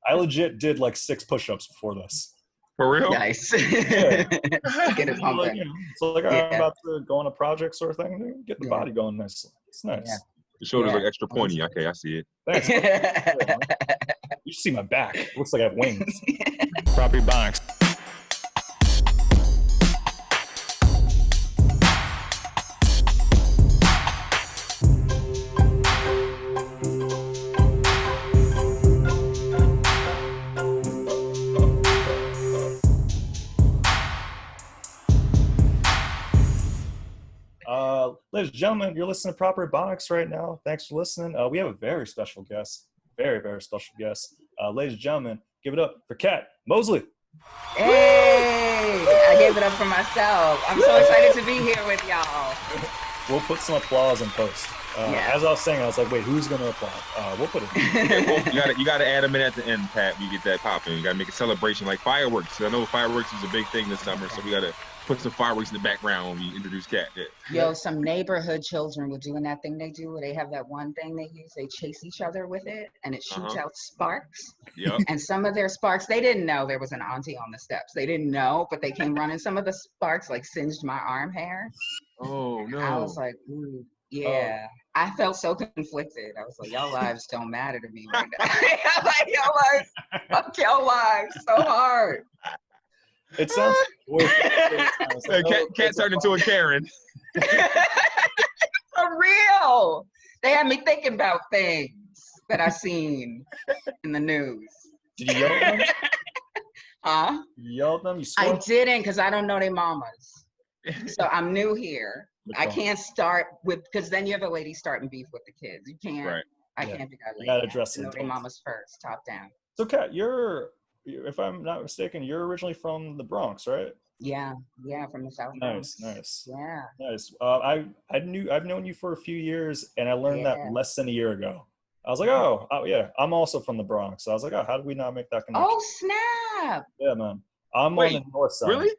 I legit did like 6 push-ups before this. For real? Nice. Yeah. Get it pumping. Like, so like, I'm about to go on a project sort of thing. Get the body going nicely. It's nice. Yeah. The shoulders look extra pointy. Okay, I see it. Thanks. You should see my back. It looks like I have wings. Property Ebonics. Ladies and gentlemen, you're listening to Proper Ebonics right now. Thanks for listening. We have a very special guest. Very, very special guest. Ladies and gentlemen, give it up for Kat Mosley. Hey! I gave it up for myself. I'm so excited to be here with y'all. We'll put some applause in post. As I was saying, I was like, wait, who's going to applaud? We'll put it in. You gotta add them in at the end, Pat. You get that popping. You gotta make a celebration like fireworks. I know fireworks is a big thing this summer, so we gotta put some fireworks in the background when we introduce Kat. Yo, some neighborhood children were doing that thing they do where they have that one thing they use. They chase each other with it, and it shoots out sparks. Yep. And some of their sparks, they didn't know there was an auntie on the steps. They didn't know, but they came running. Some of the sparks like singed my arm hair. Oh, no. I was like, ooh, yeah. I felt so conflicted. I was like, y'all lives don't matter to me right now. I'm like, y'all lives, fuck y'all lives so hard. It sounds like Kat turned into a Karen. For real. They had me thinking about things that I seen in the news. Did you yell at them? Huh? You yelled at them? You swore? I didn't, because I don't know their mamas. So I'm new here. I can't start with, because then you have a lady starting beef with the kids. You can't. Right. I can't be that lady. You gotta address it. Their mamas first, top down. So Kat, you're, if I'm not mistaken, you're originally from the Bronx, right? Yeah, from the South Bronx. Nice. Yeah. Nice. I've known you for a few years, and I learned that less than a year ago. I was like, oh yeah, I'm also from the Bronx. So I was like, oh, how did we not make that connection? Oh snap! Yeah, man. I'm on the north side. Really?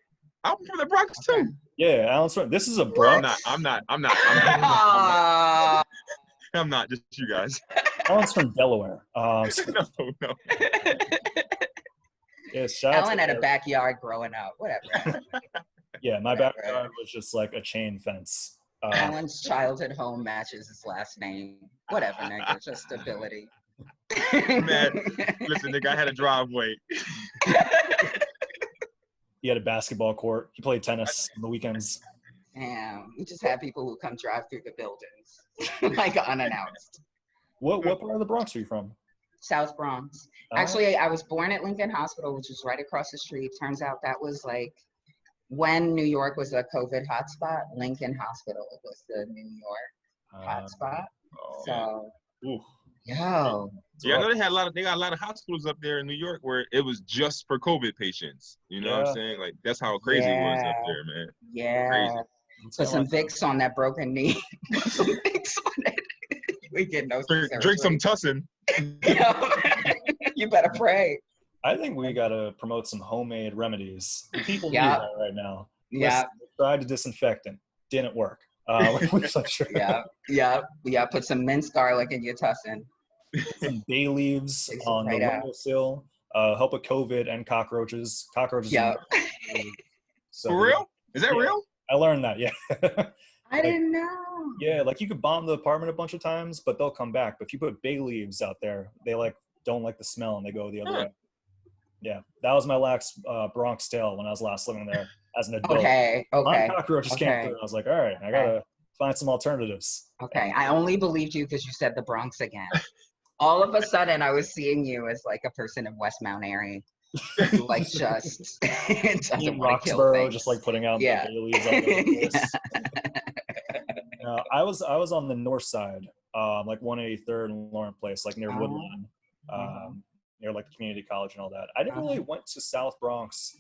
I'm from the Bronx too. Yeah, Alan's from. This is a Bronx. I'm not. I'm not. Just you guys. Alan's from Delaware. No. Yeah, Alan had a backyard growing up. Whatever. Yeah, my backyard was just like a chain fence. Alan's childhood home matches his last name. Whatever, nigga. Just stability. Man, listen, nigga, I had a driveway. He had a basketball court. He played tennis on the weekends. Damn, we just had people who come drive through the buildings, like unannounced. What part of the Bronx are you from? South Bronx. Actually, I was born at Lincoln Hospital, which is right across the street. Turns out that was like when New York was a COVID hotspot. Lincoln Hospital was the New York hotspot. So, yo. Yeah, I know they got a lot of hospitals up there in New York where it was just for COVID patients. You know what I'm saying? Like that's how crazy it was up there, man. Yeah. Crazy. Put some Vicks on that broken knee. Put some Vicks on it. We get no drink some Tussin. You better pray. I think we gotta promote some homemade remedies. People need that right now. Yeah. Tried to disinfectant, didn't work. Yeah. Put some minced garlic in your Tussin. Some bay leaves on the windowsill. Help with COVID and cockroaches. Yeah. So, for real? Is that real? I learned that. Yeah. I didn't know. Yeah, like you could bomb the apartment a bunch of times, but they'll come back. But if you put bay leaves out there, they don't like the smell and they go the other way. Yeah, that was my last Bronx tale when I was last living there as an adult. Okay. My cockroaches came through. I was like, all right, I gotta find some alternatives. Okay, I only believed you because you said the Bronx again. All of a sudden, I was seeing you as like a person in West Mount Airy, who like just doesn't want to kill things. Just like putting out the bay leaves on I was on the north side, like 183rd and Lauren Place, like near Woodlawn, near like the community college and all that. I never really went to South Bronx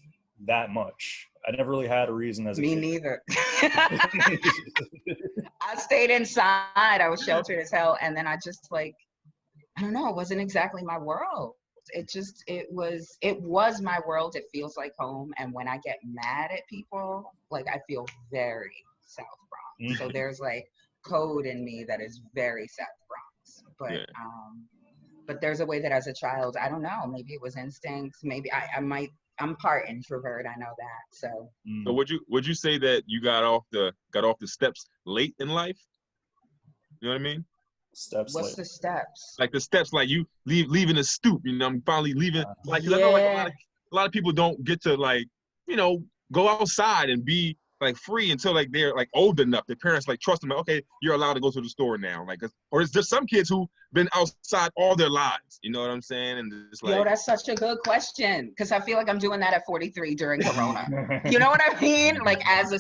that much. I never really had a reason as a kid. Me neither. I stayed inside. I was sheltered as hell, and then I just I don't know. It wasn't exactly my world. It was my world. It feels like home. And when I get mad at people, I feel very South Bronx. So there's code in me that is very South Bronx. But but there's a way that as a child, I don't know, maybe it was instincts, maybe I'm part introvert, I know that. So So would you say that you got off the steps late in life? You know what I mean? Steps what's late. the steps? Like the steps, like you leaving the stoop. You know, I'm finally leaving. Like, 'cause I know like a lot of people don't get to like, you know, go outside and be like free until like they're like old enough. Their parents like trust them. Like, okay, you're allowed to go to the store now. Like, or is there some kids who been outside all their lives? You know what I'm saying? And it's like, Yo, that's such a good question, because I feel like I'm doing that at 43 during Corona. You know what I mean? Like as a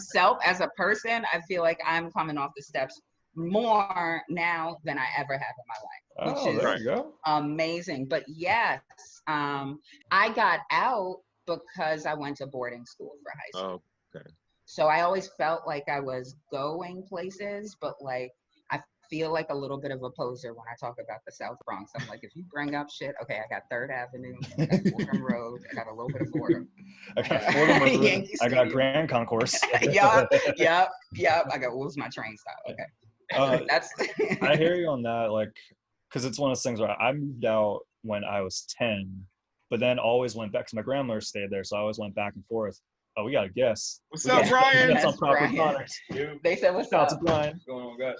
person, I feel like I'm coming off the steps more now than I ever have in my life, which is there you go. amazing. But yes, I got out because I went to boarding school for high school. Oh, okay. So I always felt like I was going places, but like I feel like a little bit of a poser when I talk about the South Bronx. I'm like, if you bring up shit, okay, I got 3rd Avenue, I got Fordham Road, I got a little bit of Fordham. I got Fordham Road, I got Grand Concourse. Yep. I got, what was my train stop? Okay. That's. I hear you on that, like, because it's one of those things where I moved out when I was 10, but then always went back, because my grandmother stayed there, so I always went back and forth. Oh, we got a guest. What's up, Brian? That's on proper Brian. products. They said, what's Shout out up? to Brian. What's going on, guys?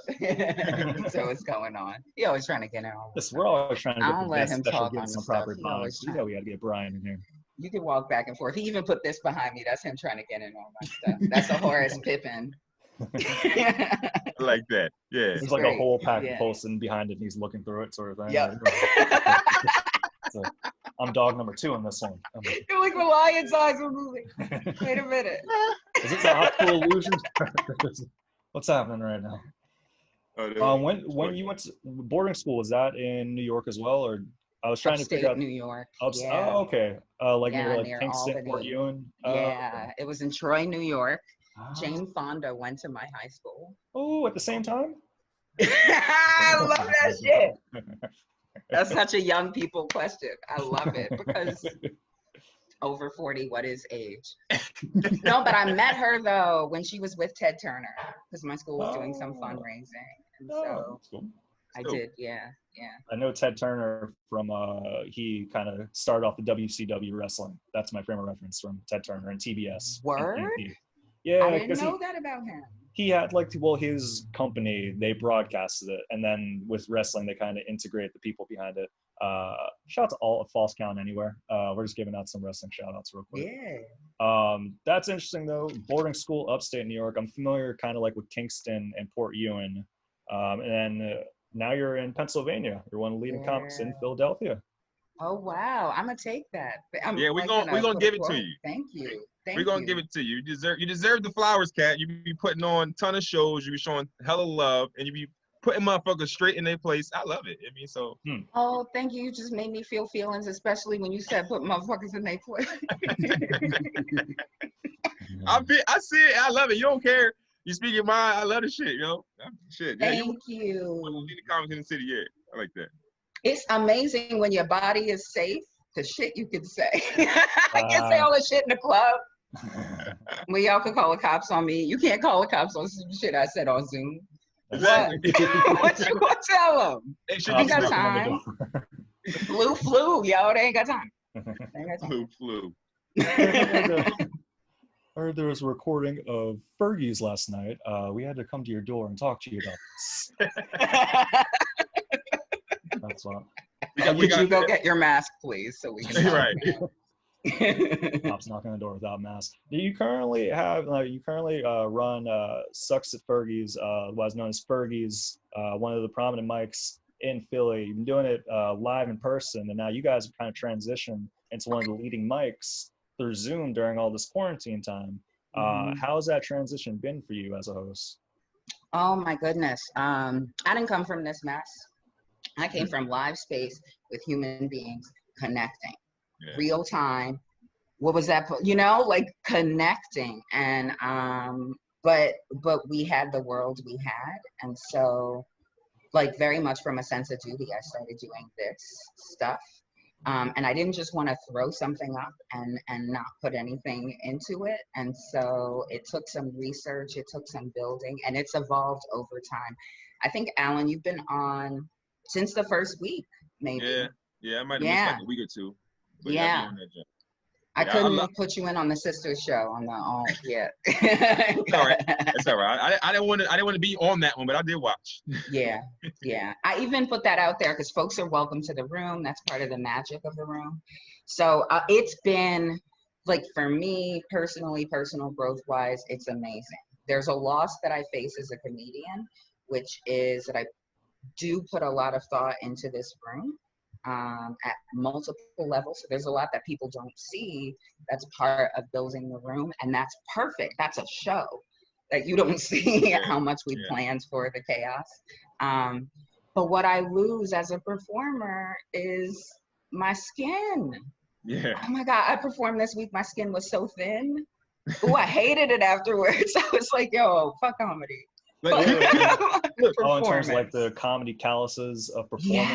So what's going on? He always trying to get in on. Listen, we're always trying to I get don't the let best him special talk on guests the on proper stuff. He always products. You know we got to get Brian in here. You can walk back and forth. He even put this behind me. That's him trying to get in on my stuff. That's a Horace Pippin. Like that, yeah. There's like a whole pack of Yeah. posting behind it, and he's looking through it, sort of thing. Yep. So, I'm dog number 2 on this one. You're like, the lion's eyes are moving. Wait a minute. Is this an optical illusion? What's happening right now? When you went to boarding school, was that in New York as well, or I was trying Upstate to figure out New York. Oh, okay. Like Yeah, near like near Kingston, Albany. Port Ewan. Yeah, it was in Troy, New York. Ah. Jane Fonda went to my high school. Oh, at the same time? I love that shit. That's such a young people question. I love it because over 40, what is age? No, but I met her though when she was with Ted Turner, because my school was doing some fundraising. And so Cool. I did, yeah. I know Ted Turner from, he kind of started off the WCW wrestling. That's my frame of reference from Ted Turner and TBS. Word? Yeah, I didn't know that about him. He had like, well, his company, they broadcasted it, and then with wrestling, they kind of integrate the people behind it. Shout out to all of False Count Anywhere. We're just giving out some wrestling shout outs real quick. Yeah. That's interesting though. Boarding school, upstate New York. I'm familiar kind of like with Kingston and Port Ewan. And then now you're in Pennsylvania. You're one of the leading comics in Philadelphia. Oh wow, I'm gonna take that. Yeah, we're gonna give it to you. Thank you. We're gonna give it to you. You deserve the flowers, Cat. You be putting on a ton of shows. You be showing hella love, and you be putting motherfuckers straight in their place. I love it. I mean, so. Oh, thank you. You just made me feel feelings, especially when you said put motherfuckers in their place. I see it. I love it. You don't care. You speak your mind. I love the shit, yo. Shit. Yeah, Thank you. One of the leading comics in the city. Yeah, I like that. It's amazing when your body is safe. The shit you can say. I can say all the shit in the club. Well, y'all could call the cops on me. You can't call the cops on some shit I said on Zoom. Exactly. What you gonna tell them? They should Ain't be got time. Flu, yo. They ain't got time. Flu. I heard there was a recording of Fergie's last night. We had to come to your door and talk to you about this. That's what. Could you go get your mask, please, so we can talk right. Cops knocking on the door without mask. Do you currently have? Run SUCS at Fergie's, what is known as Fergie's, one of the prominent mics in Philly. You've been doing it live in person, and now you guys have kind of transitioned into one of the leading mics through Zoom during all this quarantine time. How's that transition been for you as a host? Oh my goodness. I didn't come from this mess. I came from live space with human beings connecting, real time. What was that? Like connecting. And, but we had the world we had. And so like very much from a sense of duty, I started doing this stuff. And I didn't just want to throw something up and not put anything into it. And so it took some research, it took some building, and it's evolved over time. I think, Alan, you've been on since the first week. maybe. Yeah, I might have missed like a week or two. But yeah. I'll be on that jump. I couldn't put you in on the sister show on the yeah. It's all right. It's all right. I didn't want to be on that one, but I did watch. Yeah. I even put that out there because folks are welcome to the room. That's part of the magic of the room. So it's been like, for me personally, personal growth wise, it's amazing. There's a loss that I face as a comedian, which is that I do put a lot of thought into this room. At multiple levels. So there's a lot that people don't see that's part of building the room, and that's perfect. That's a show that you don't see how much we planned for the chaos. But what I lose as a performer is my skin. Yeah. Oh my God, I performed this week, my skin was so thin. Oh, I hated it afterwards. I was like, yo, fuck comedy. Like, in terms of like the comedy calluses of performing.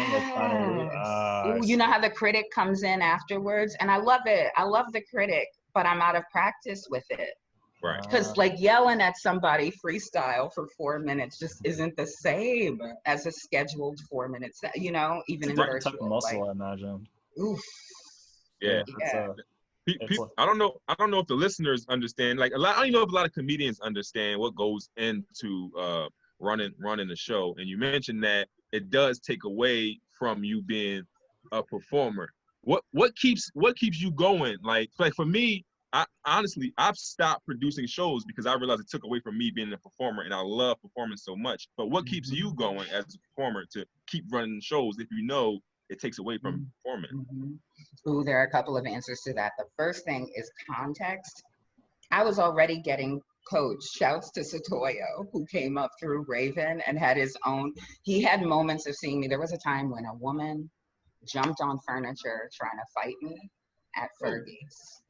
Ooh, you know how the critic comes in afterwards, and I love it. I love the critic, but I'm out of practice with it. Right. Because like yelling at somebody freestyle for 4 minutes just isn't the same as a scheduled 4 minutes. You know, even in virtual. Type of muscle, I imagine. Oof. Yeah. I don't know if the listeners understand. Like I don't know if a lot of comedians understand what goes into running the show. And you mentioned that it does take away from you being a performer. What keeps you going? Like for me, I've stopped producing shows because I realized it took away from me being a performer, and I love performing so much. But what keeps you going as a performer to keep running shows if you know it takes away from performing? Ooh, there are a couple of answers to that. The first thing is context. I was already getting coached. Shouts to Satoyo, who came up through Raven and had his own. He had moments of seeing me. There was a time when a woman jumped on furniture trying to fight me at Fergie's.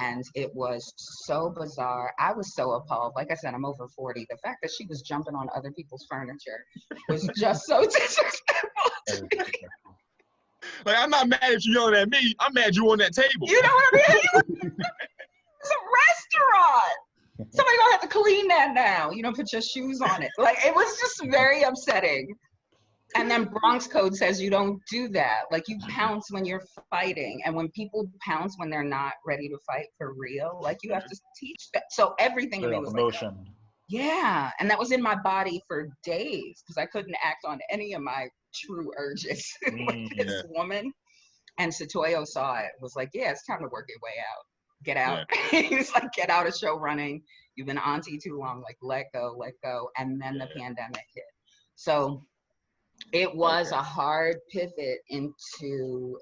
And it was so bizarre. I was so appalled. Like I said, I'm over 40. The fact that she was jumping on other people's furniture was just so disrespectful to me. Like, I'm not mad at you yelling at me. I'm mad you on that table. You know what I mean? It's a restaurant. Somebody gonna have to clean that now. You don't put your shoes on it. Like, it was just very upsetting. And then Bronx Code says you don't do that. Like, you pounce when you're fighting. And when people pounce when they're not ready to fight for real, like, you have to teach that. So everything in me was emotion. Like, yeah. And that was in my body for days because I couldn't act on any of my true urges with this woman. And Satoyo saw it, was like, yeah, it's time to work your way out. Get out. He was like, get out of show running. You've been auntie too long. Like, let go. And then the pandemic hit. So it was a hard pivot into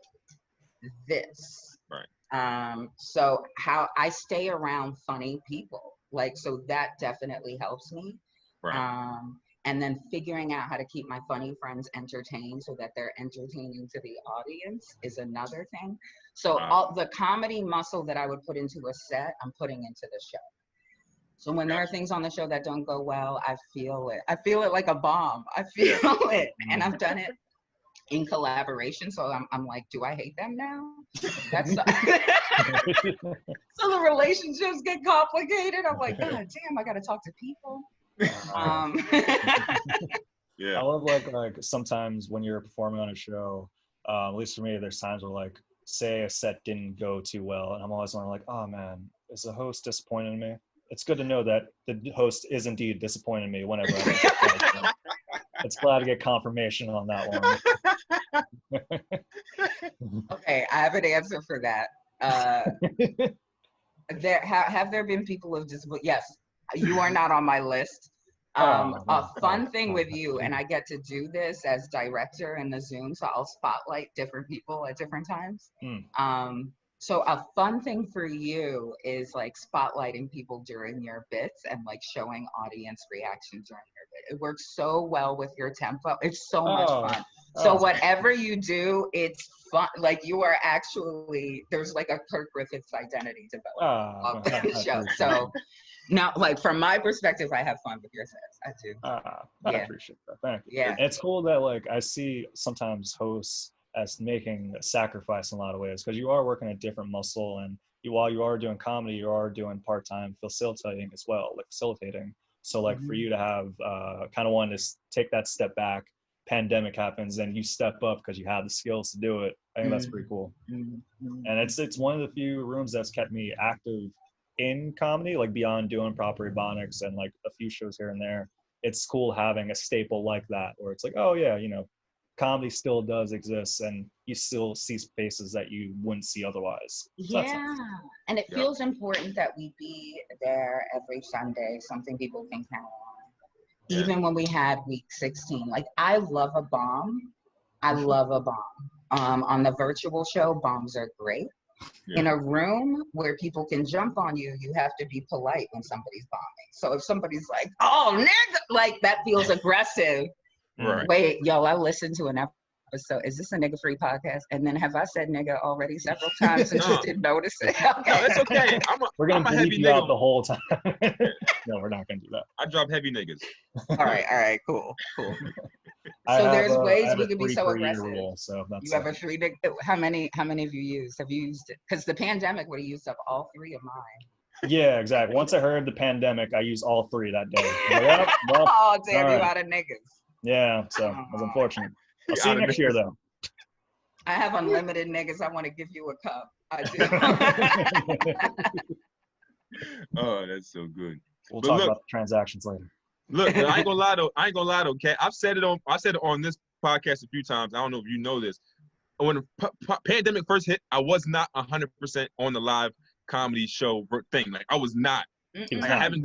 this. Right. So how I stay around funny people, like, so that definitely helps me. Right. And then figuring out how to keep my funny friends entertained so that they're entertaining to the audience is another thing. So all the comedy muscle that I would put into a set, I'm putting into the show. So when there are things on the show that don't go well, I feel it. I feel it like a bomb. I feel it. And I've done it in collaboration. So I'm like, do I hate them now? That's so the relationships get complicated. I'm like, God damn, I got to talk to people. I love like sometimes when you're performing on a show, at least for me, there's times where like, say a set didn't go too well, and I'm always like, oh man, is the host disappointed in me? It's good to know that the host is indeed disappointed in me whenever it's glad to get confirmation on that one. Okay, I have an answer for that. Have there been people who have disappointed? Yes, you are not on my list. A fun thing with you, and I get to do this as director in the Zoom, so I'll spotlight different people at different times. So a fun thing for you is like spotlighting people during your bits and like showing audience reaction during your bit. It works so well with your tempo. It's so much fun. So whatever you do, it's fun. Like, you are actually, there's like a Kirk Griffiths identity developed of the show. So now, like, from my perspective, I have fun with your sets. I do. I appreciate that. Thank you. Yeah. And it's cool that like I see sometimes hosts as making a sacrifice in a lot of ways, because you are working a different muscle, and while you are doing comedy, you are doing part-time facilitating as well, like facilitating. So like for you to have kind of wanted to take that step back pandemic happens and you step up because you have the skills to do it. I think that's pretty cool. And it's one of the few rooms that's kept me active in comedy, like beyond doing proper Ebonics and like a few shows here and there. It's cool having a staple like that where it's like, oh yeah, you know, comedy still does exist and you still see spaces that you wouldn't see otherwise. So yeah, and it feels important that we be there every Sunday, something people can count on. Even when we had week 16, like I love a bomb. I love a bomb. On the virtual show, bombs are great. In a room where people can jump on you, you have to be polite when somebody's bombing. So if somebody's like, oh, nigga, like that feels aggressive. Right. Wait, yo, I listened to an episode. Is this a nigga-free podcast? And then have I said nigga already several times and you didn't notice it? Okay. No, it's okay. We're going to bleep you out the whole time. No, we're not going to do that. I drop heavy niggas. All right, cool. So there's ways we can be so aggressive. Rule, so that's you have a 3 nigga. How many have you used? Have you used it? Because the pandemic would have used up all 3 of mine. Yeah, exactly. Once I heard the pandemic, I used all 3 that day. Like, yep, well, oh, damn, you out of niggas. Yeah, so it was unfortunate. I'll see you next year, though. I have unlimited niggas. I want to give you a cup. I do. Oh, that's so good. We'll talk about the transactions later. Look, I ain't gonna lie though, Kat. I said it on this podcast a few times. I don't know if you know this. When the pandemic first hit, I was not 100% on the live comedy show thing. Like I was not. Like, I haven't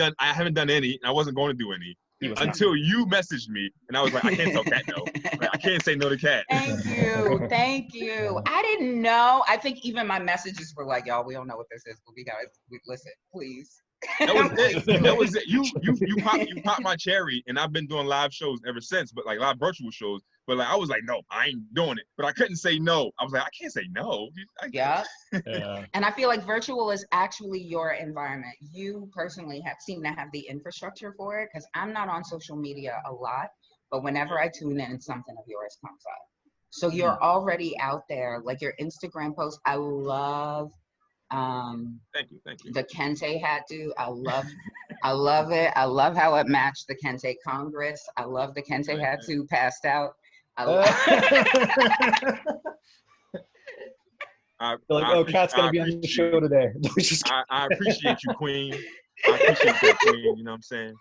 done any, and I wasn't going to do any until you messaged me, and I was like, I can't tell Kat no. Like, I can't say no to Kat. Thank you. I didn't know. I think even my messages were like, y'all, we don't know what this is, but we listen, please. That was it. That was it. You popped my cherry, and I've been doing live shows ever since, but like live virtual shows. But like I was like, no, I ain't doing it. But I couldn't say no. I was like, I can't say no. Yeah. And I feel like virtual is actually your environment. You personally seem to have the infrastructure for it, because I'm not on social media a lot, but whenever I tune in, something of yours comes up. So you're already out there. Like your Instagram post, I love. Thank you. The Kente hat, dude. I love it. I love how it matched the Kente Congress. I love the Kente hat too, passed out. I love Kat's gonna be on the show today. I appreciate you, Queen. I appreciate that, Queen. You know what I'm saying?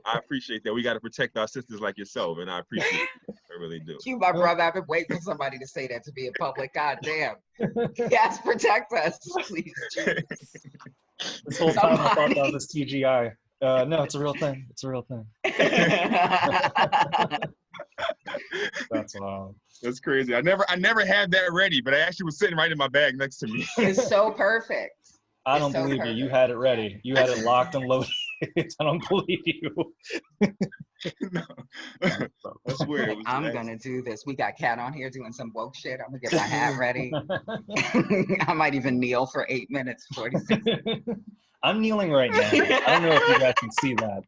I appreciate that. We got to protect our sisters like yourself, and I appreciate it. I really do. You, my brother, I've been waiting for somebody to say that to me in public. God damn. Yes, protect us, please. This whole time I thought that was TGI. No, it's a real thing. It's a real thing. That's wild. That's crazy. I never had that ready, but I actually was sitting right in my bag next to me. It's so perfect. I don't believe you. You had it ready. You had it locked and loaded. I don't believe you. No. I swear. I'm going to do this. We got Kat on here doing some woke shit. I'm going to get my hat ready. I might even kneel for 8 minutes, 46. I'm kneeling right now. I don't know if you guys can see that.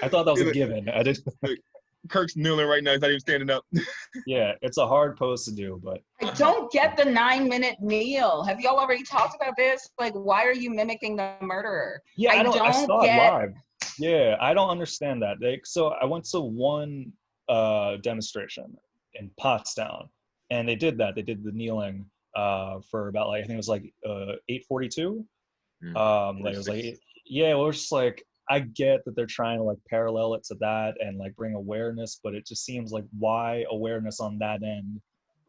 I thought that was a given. I just... Kirk's kneeling right now. He's not even standing up. Yeah, it's a hard pose to do, but I don't get the 9-minute kneel. Have y'all already talked about this? Like, why are you mimicking the murderer? Yeah, I saw it live. Yeah, I don't understand that. So I went to one demonstration in Pottstown, and they did that. They did the kneeling for about like I think it was like 8:42. Like it was like it was just like. I get that they're trying to like parallel it to that and like bring awareness, but it just seems like why awareness on that end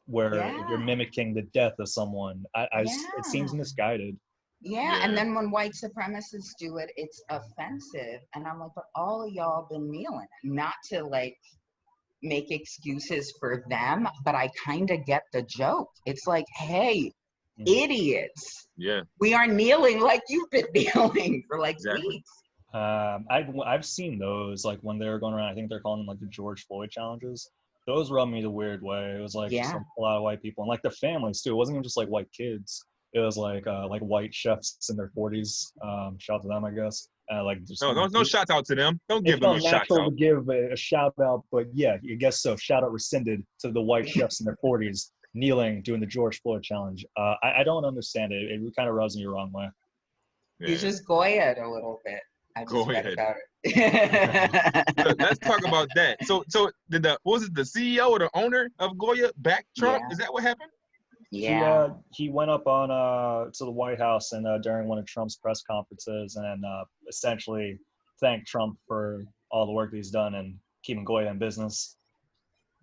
where you're mimicking the death of someone. It seems misguided. Yeah, and then when white supremacists do it, it's offensive. And I'm like, but all of y'all been kneeling. Not to like make excuses for them, but I kind of get the joke. It's like, hey, idiots. Yeah. We are kneeling like you've been kneeling for like weeks. I've seen those like when they were going around. I think they're calling them like the George Floyd challenges. Those rubbed me the weird way. It was like just a lot of white people and like the families too. It wasn't even just like white kids. It was like white chefs in their 40s. Shout out to them, I guess. Like just, no shout out to them. Don't give them a shout out. To give a shout out, but yeah, I guess so. Shout out rescinded to the white chefs in their 40s kneeling doing the George Floyd challenge. I don't understand it. It kind of rubs me the wrong way. You just Goya it a little bit. I just Go read ahead. about it. Let's talk about that. So did was it the CEO or the owner of Goya back Trump? Yeah. Is that what happened? Yeah. He went up on to the White House and during one of Trump's press conferences and essentially thanked Trump for all the work that he's done and keeping Goya in business.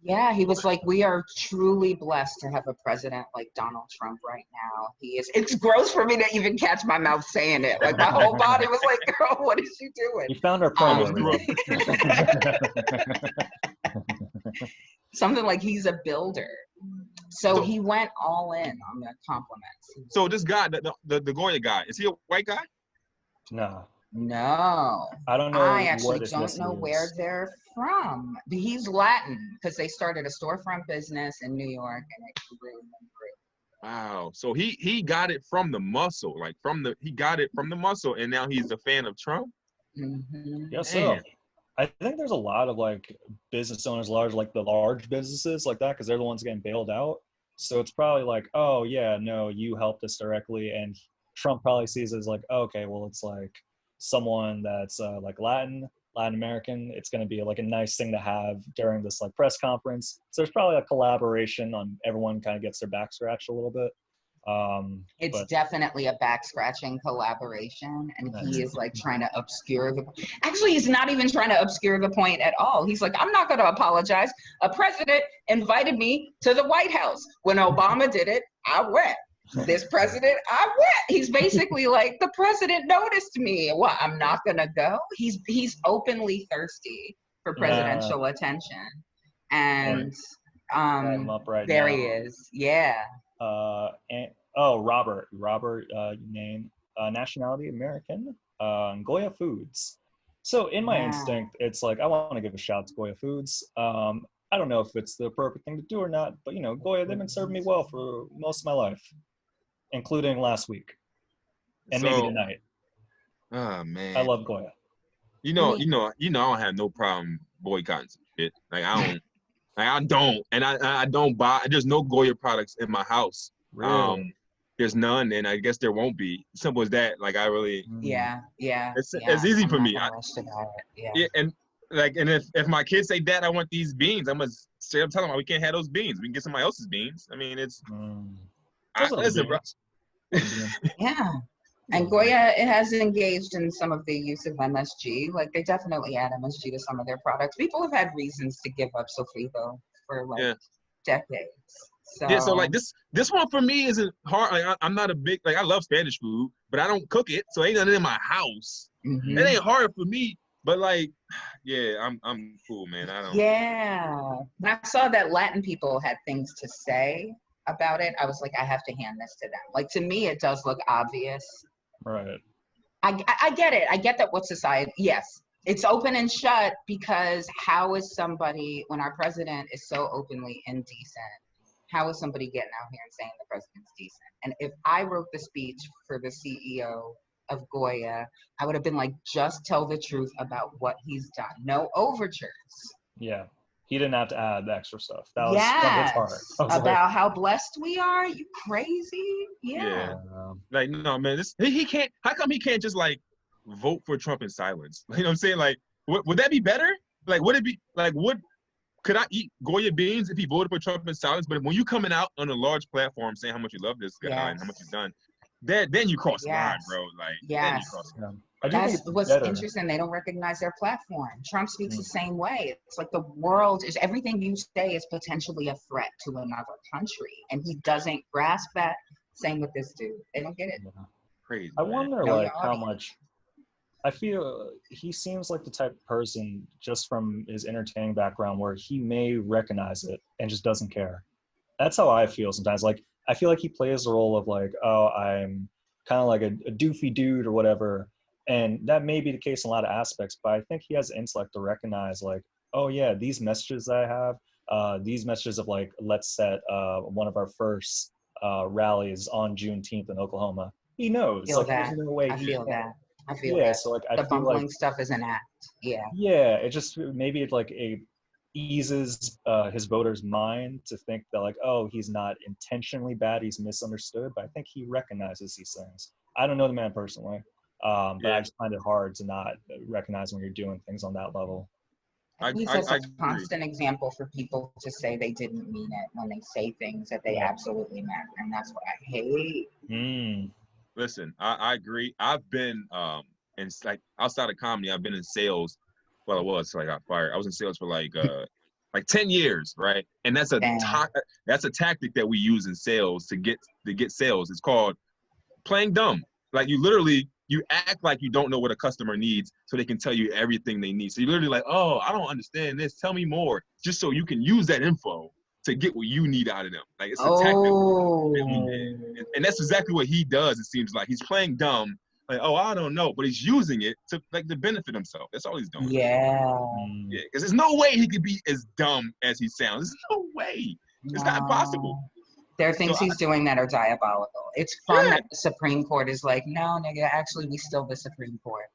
Yeah, he was like, we are truly blessed to have a president like Donald Trump right now. He is, it's gross for me to even catch my mouth saying it. Like my whole body was like, girl, what is she doing? You found our promo. Something like he's a builder. So he went all in on the compliments. So this guy, the Goya guy, is he a white guy? No. No. I don't know. I actually what don't know where they're from. He's Latin because they started a storefront business in New York and it grew and grew. Wow. So he got it from the muscle, like he got it from the muscle, and now he's a fan of Trump. Mm-hmm. Yes, so I think there's a lot of like business owners, like the large businesses like that, because they're the ones getting bailed out. So it's probably like, oh yeah, no, you helped us directly, and Trump probably sees it as like, oh, okay, well, it's like someone that's like Latin American. It's going to be like a nice thing to have during this like press conference. So there's probably a collaboration on everyone kind of gets their back scratched a little bit. It's definitely a back scratching collaboration, and he is like trying to obscure actually he's not even trying to obscure the point at all. He's like, I'm not going to apologize. A president invited me to the White House. When Obama did it, I went. This president, I went. He's basically like, the president noticed me. What, I'm not going to go? He's openly thirsty for presidential attention. And I'm up right there now. he is. Yeah. Robert name, nationality American, Goya Foods. So in my instinct, it's like, I want to give a shout to Goya Foods. I don't know if it's the appropriate thing to do or not, but you know, Goya, they've been serving me well for most of my life, including last week and maybe tonight. Oh man, I love Goya. I don't have no problem boycotting some shit. Like I don't, and I don't buy. There's no Goya products in my house. Really? There's none, and I guess there won't be. Simple as that. Like I really. Yeah. It's easy for me. Yeah, and if my kids say, Dad, I want these beans, I'm gonna straight up tell them we can't have those beans. We can get somebody else's beans. I mean, it's. Listen, bro. Yeah. And Goya, it has engaged in some of the use of MSG. Like they definitely add MSG to some of their products. People have had reasons to give up sofrito for decades. So like this one for me isn't hard. Like, I'm not a big I love Spanish food, but I don't cook it, so ain't nothing in my house. Mm-hmm. It ain't hard for me. But like, I'm cool, man. I don't. Yeah. When I saw that Latin people had things to say about it, I was like, I have to hand this to them. Like to me, it does look obvious. Right. I get it. I get that what society, yes, it's open and shut because how is somebody, when our president is so openly indecent, how is somebody getting out here and saying the president's decent? And if I wrote the speech for the CEO of Goya, I would have been like, just tell the truth about what he's done. No overtures. Yeah. He didn't have to add the extra stuff. That was from his heart. About how blessed we are. You crazy? Yeah. Like, no, man, he can't, how come he can't just like vote for Trump in silence? You know what I'm saying? Like, would that be better? Like, would it be, like, could I eat Goya beans if he voted for Trump in silence? But when you coming out on a large platform saying how much you love this guy and how much he's done, then you cross the line, bro. Like, then you cross the line. That's what's interesting. They don't recognize their platform. Trump speaks the same way. It's like the world is, everything you say is potentially a threat to another country. And he doesn't grasp that. Same with this dude. They don't get it. Yeah. Crazy. I wonder how much, I feel he seems like the type of person just from his entertaining background where he may recognize it and just doesn't care. That's how I feel sometimes. Like, I feel like he plays the role of like, oh, I'm kind of like a doofy dude or whatever. And that may be the case in a lot of aspects, but I think he has the intellect to recognize like, oh yeah, these messages that I have, these messages of like, let's set one of our first rallies on Juneteenth in Oklahoma. He knows. I feel like, that. There's no way I feel that. I feel yeah, that. so like the I feel bumbling like stuff is an act. Yeah. Yeah, it just maybe it like it eases his voters' mind to think that like, oh, he's not intentionally bad, he's misunderstood. But I think he recognizes these things. I don't know the man personally. But I just find it hard to not recognize when you're doing things on that level. At least that's a constant example for people to say they didn't mean it when they say things that they absolutely meant, and that's what I hate. Listen, I agree. I've been in like outside of comedy, I've been in sales. Well, I was till I got fired. I was in sales for like 10 years, right? And that's a tactic that we use in sales to get sales. It's called playing dumb. Like you act like you don't know what a customer needs so they can tell you everything they need. So you're literally like, oh, I don't understand this. Tell me more. Just so you can use that info to get what you need out of them. Like it's a tactic. And that's exactly what he does, it seems like. He's playing dumb. Like, oh, I don't know. But he's using it to benefit himself. That's all he's doing. Yeah. Yeah, because there's no way he could be as dumb as he sounds. There's no way. It's not possible. There are things he's doing that are diabolical. It's fun that the Supreme Court is like, no, nigga, actually, we still the Supreme Court.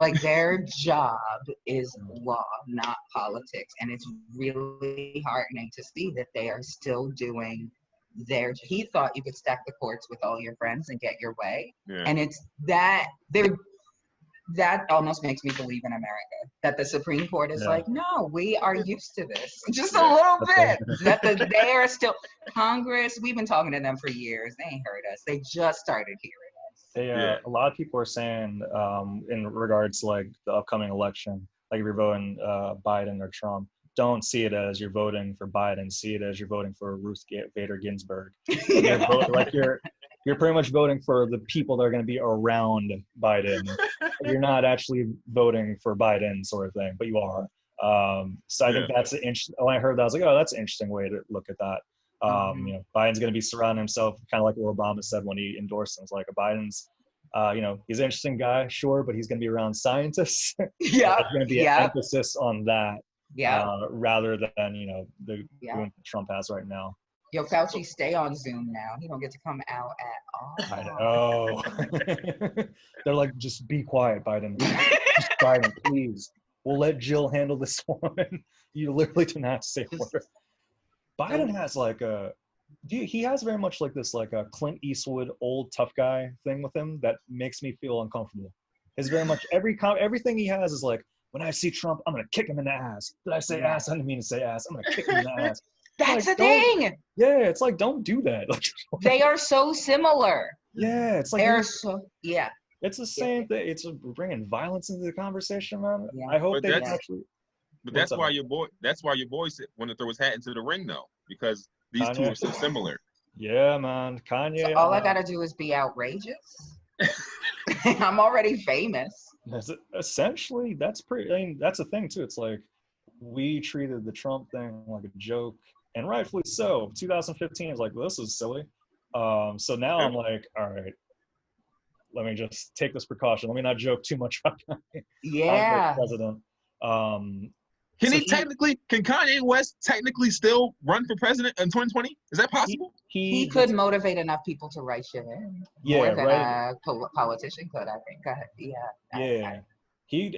Like, their job is law, not politics. And it's really heartening to see that they are still doing he thought you could stack the courts with all your friends and get your way. Yeah. And it's that almost makes me believe in America, that the Supreme Court is like, no, we are used to this. Just a little bit. That they are still, Congress, we've been talking to them for years. They ain't heard us. They just started hearing us. A lot of people are saying in regards to like the upcoming election, like if you're voting Biden or Trump, don't see it as you're voting for Biden. See it as you're voting for Ruth Bader Ginsburg. You're pretty much voting for the people that are going to be around Biden. You're not actually voting for Biden, sort of thing, but you are. So I think that's when I heard that, I was like, oh, that's an interesting way to look at that. Biden's going to be surrounding himself, kind of like what Obama said when he endorsed him. It's like Biden's, he's an interesting guy, sure, but he's going to be around scientists. There's going to be an emphasis on that. Rather than the doing Trump has right now. Yo, Fauci, stay on Zoom now. He don't get to come out at all. I know. They're like, just be quiet, Biden. Just Biden, please. We'll let Jill handle this one. You literally do not say a word. Biden has like he has very much like this like a Clint Eastwood old tough guy thing with him that makes me feel uncomfortable. It's very much everything he has is like, when I see Trump, I'm going to kick him in the ass. Did I say ass? I didn't mean to say ass. I'm going to kick him in the ass. That's the thing. Yeah, it's like, don't do that. They are so similar. Yeah, it's like. It's the same thing. It's bringing violence into the conversation, man. Yeah. I hope they actually. But that's why your boy wanted to throw his hat into the ring, though, because these Kanye. Two are so similar. Yeah, man. Kanye. So all I got to do is be outrageous. I'm already famous. Essentially, that's pretty. I mean, that's the thing too. It's like we treated the Trump thing like a joke, and rightfully so. 2015 is like, well, this is silly. So now I'm like, all right, let me just take this precaution. Let me not joke too much about Kanye. President. Can Kanye West technically still run for president in 2020? Is that possible? He could motivate enough people to write shit in. More than a politician could, I think.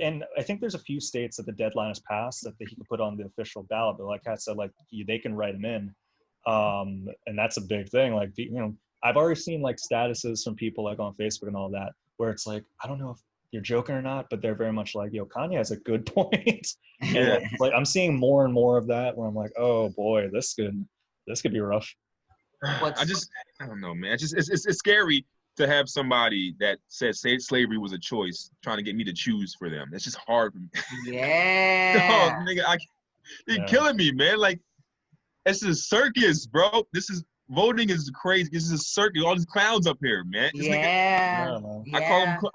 And I think there's a few states that the deadline has passed that he could put on the official ballot. But like I said, like they can write him in, and that's a big thing. Like I've already seen like statuses from people like on Facebook and all that where it's like, I don't know if you're joking or not, but they're very much like, yo, Kanye has a good point. And like I'm seeing more and more of that where I'm like, oh boy, this could be rough. I don't know, man. It's scary to have somebody that says slavery was a choice trying to get me to choose for them. It's just hard for me. Yeah. Oh, nigga, you're killing me, man. Like, it's a circus, bro. Voting is crazy. This is a circus. All these clowns up here, man. I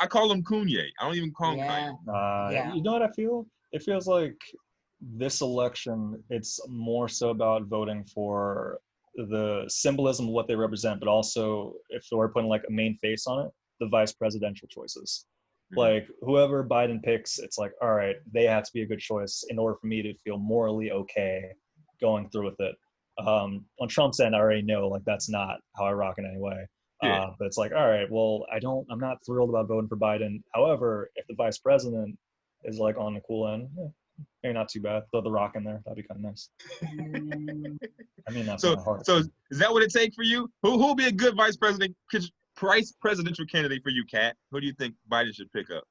call him Kanye. I don't even call him Kanye. You know what I feel? It feels like this election, it's more so about voting for the symbolism of what they represent, but also if we're putting like a main face on it, the vice presidential choices. Mm-hmm. Like whoever Biden picks, it's like, all right, they have to be a good choice in order for me to feel morally okay going through with it. On Trump's end, I already know like that's not how I rock in any way. But it's like, all right, well, I'm not thrilled about voting for Biden. However, if the vice president is like on the cool end, maybe not too bad. Throw the rock in there. That'd be kind of nice. I mean, that's so is that what it takes for you? Who'll be a good vice president? presidential candidate for you, Kat. Who do you think Biden should pick up?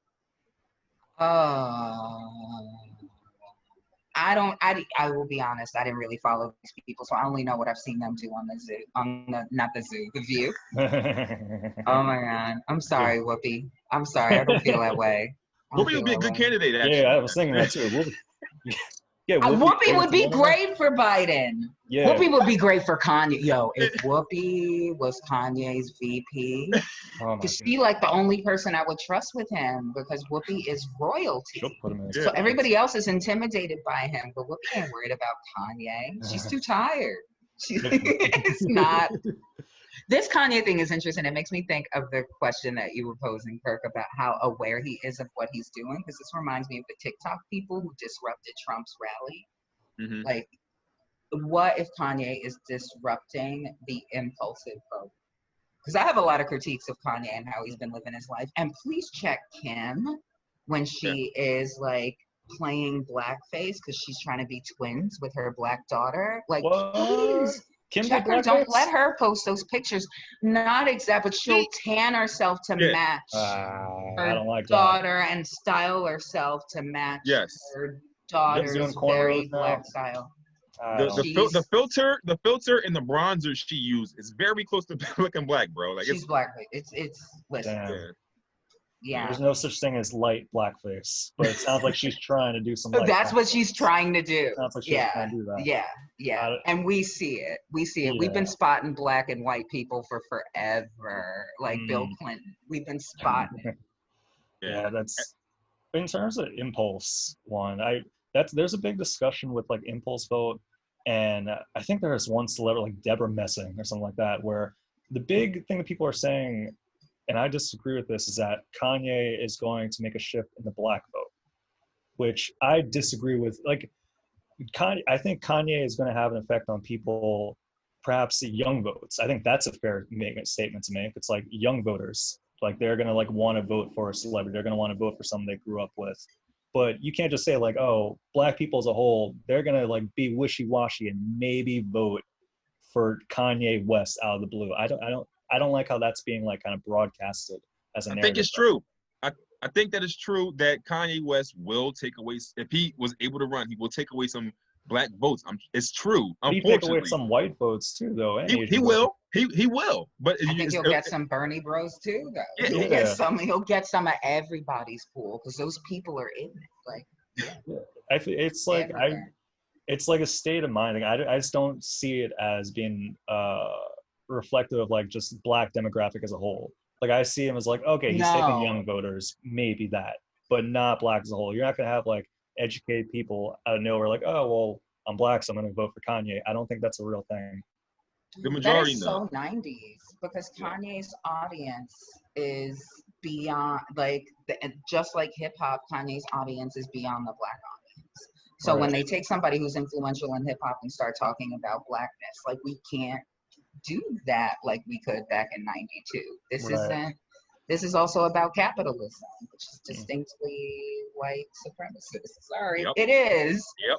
I will be honest, I didn't really follow these people, so I only know what I've seen them do on the Zoo, the View. Oh my God. I'm sorry, Whoopi. I'm sorry, I don't feel that way. Whoopi would be a good candidate, actually. Yeah, I was thinking that too. Yeah, Whoopi would be great for Biden. Yeah. Whoopi would be great for Kanye. Yo, if Whoopi was Kanye's VP, because she like the only person I would trust with him, because Whoopi is royalty. So everybody else is intimidated by him, but Whoopi ain't worried about Kanye. She's too tired. She's not. This Kanye thing is interesting. It makes me think of the question that you were posing, Kirk, about how aware he is of what he's doing. Because this reminds me of the TikTok people who disrupted Trump's rally. Mm-hmm. Like, what if Kanye is disrupting the impulsive vote? Because I have a lot of critiques of Kanye and how he's been living his life. And please check Kim when she is like playing blackface because she's trying to be twins with her black daughter. Like, please. Kim Check her, don't let her post those pictures. Not exact, but she'll tan herself to match her daughter and style herself to match her daughter's very black style. The filter and the bronzer she used is very close to looking black, bro. Like she's black. It's listen. Yeah. There's no such thing as light blackface, but it sounds like she's trying to do some. That's what she's trying to do. Sounds like she's trying to do that. Yeah. And we see it. Yeah. We've been spotting black and white people for forever. Like Bill Clinton. We've been spotting it. Yeah, that's in terms of impulse one. There's a big discussion with like impulse vote, and I think there is one celebrity like Deborah Messing or something like that, where the big thing that people are saying, and I disagree with this, is that Kanye is going to make a shift in the black vote, which I disagree with. Like, I think Kanye is going to have an effect on people, perhaps the young votes. I think that's a fair statement to make. It's like young voters, like they're going to like want to vote for a celebrity. They're going to want to vote for someone they grew up with. But you can't just say like, oh, black people as a whole, they're going to like be wishy-washy and maybe vote for Kanye West out of the blue. I don't like how that's being like kind of broadcasted as a narrative. I think it's true. I think that it's true that Kanye West will take away, if he was able to run, he will take away some black votes. It's true. He take away some white votes too, though. He will. He will. But I think he'll get some Bernie bros too, though. Yeah. He'll get some of everybody's pool because those people are in it. Like, it's like it's like a state of mind. Like, I just don't see it as being reflective of like just black demographic as a whole. Like I see him as like, okay, he's taking young voters, maybe that, but not black as a whole. You're not gonna have like educated people out of nowhere like, oh well, I'm black, so I'm gonna vote for Kanye. I don't think that's a real thing. The majority that is so 90s because Kanye's audience is beyond just like hip hop. Kanye's audience is beyond the black audience. So when they take somebody who's influential in hip hop and start talking about blackness, like we can't do that like we could back in 92. This is also about capitalism, which is distinctly white supremacist. Sorry, it is. Yep.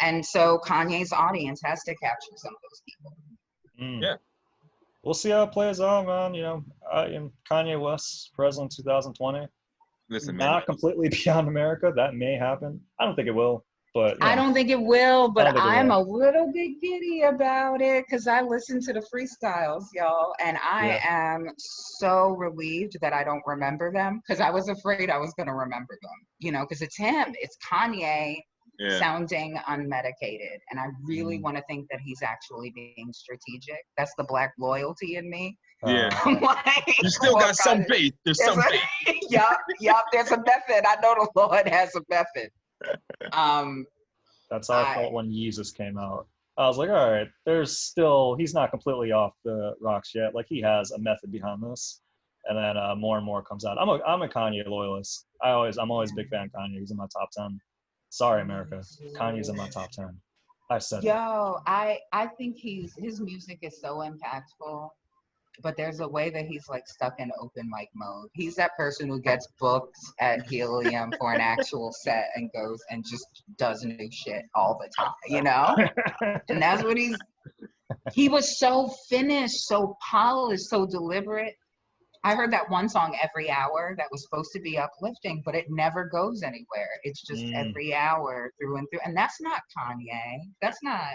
And so Kanye's audience has to capture some of those people. Yeah. We'll see how it plays out, man. You know, Kanye West, president 2020. Listen, not completely beyond America. That may happen. I don't think it will. But I don't think it will, but I'm a little bit giddy about it because I listen to the freestyles, y'all, and I am so relieved that I don't remember them because I was afraid I was going to remember them, you know, because it's him. It's Kanye sounding unmedicated, and I really want to think that he's actually being strategic. That's the black loyalty in me. Yeah. Like, you still got some faith. There's some faith. Yup, there's a method. I know the Lord has a method. That's how I felt when Jesus came out. I was like, all right, he's not completely off the rocks yet. Like he has a method behind this. And then more and more comes out. I'm a Kanye loyalist. I'm always a big fan of Kanye. He's in my top 10. Sorry, America. Kanye's in my top 10. I said it. I think his music is so impactful. But there's a way that he's like stuck in open mic mode. He's that person who gets booked at Helium for an actual set and goes and just does new shit all the time, you know? And that's what he was so finished, so polished, so deliberate. I heard that one song every hour that was supposed to be uplifting, but it never goes anywhere. It's just every hour through and through. And that's not Kanye. That's not.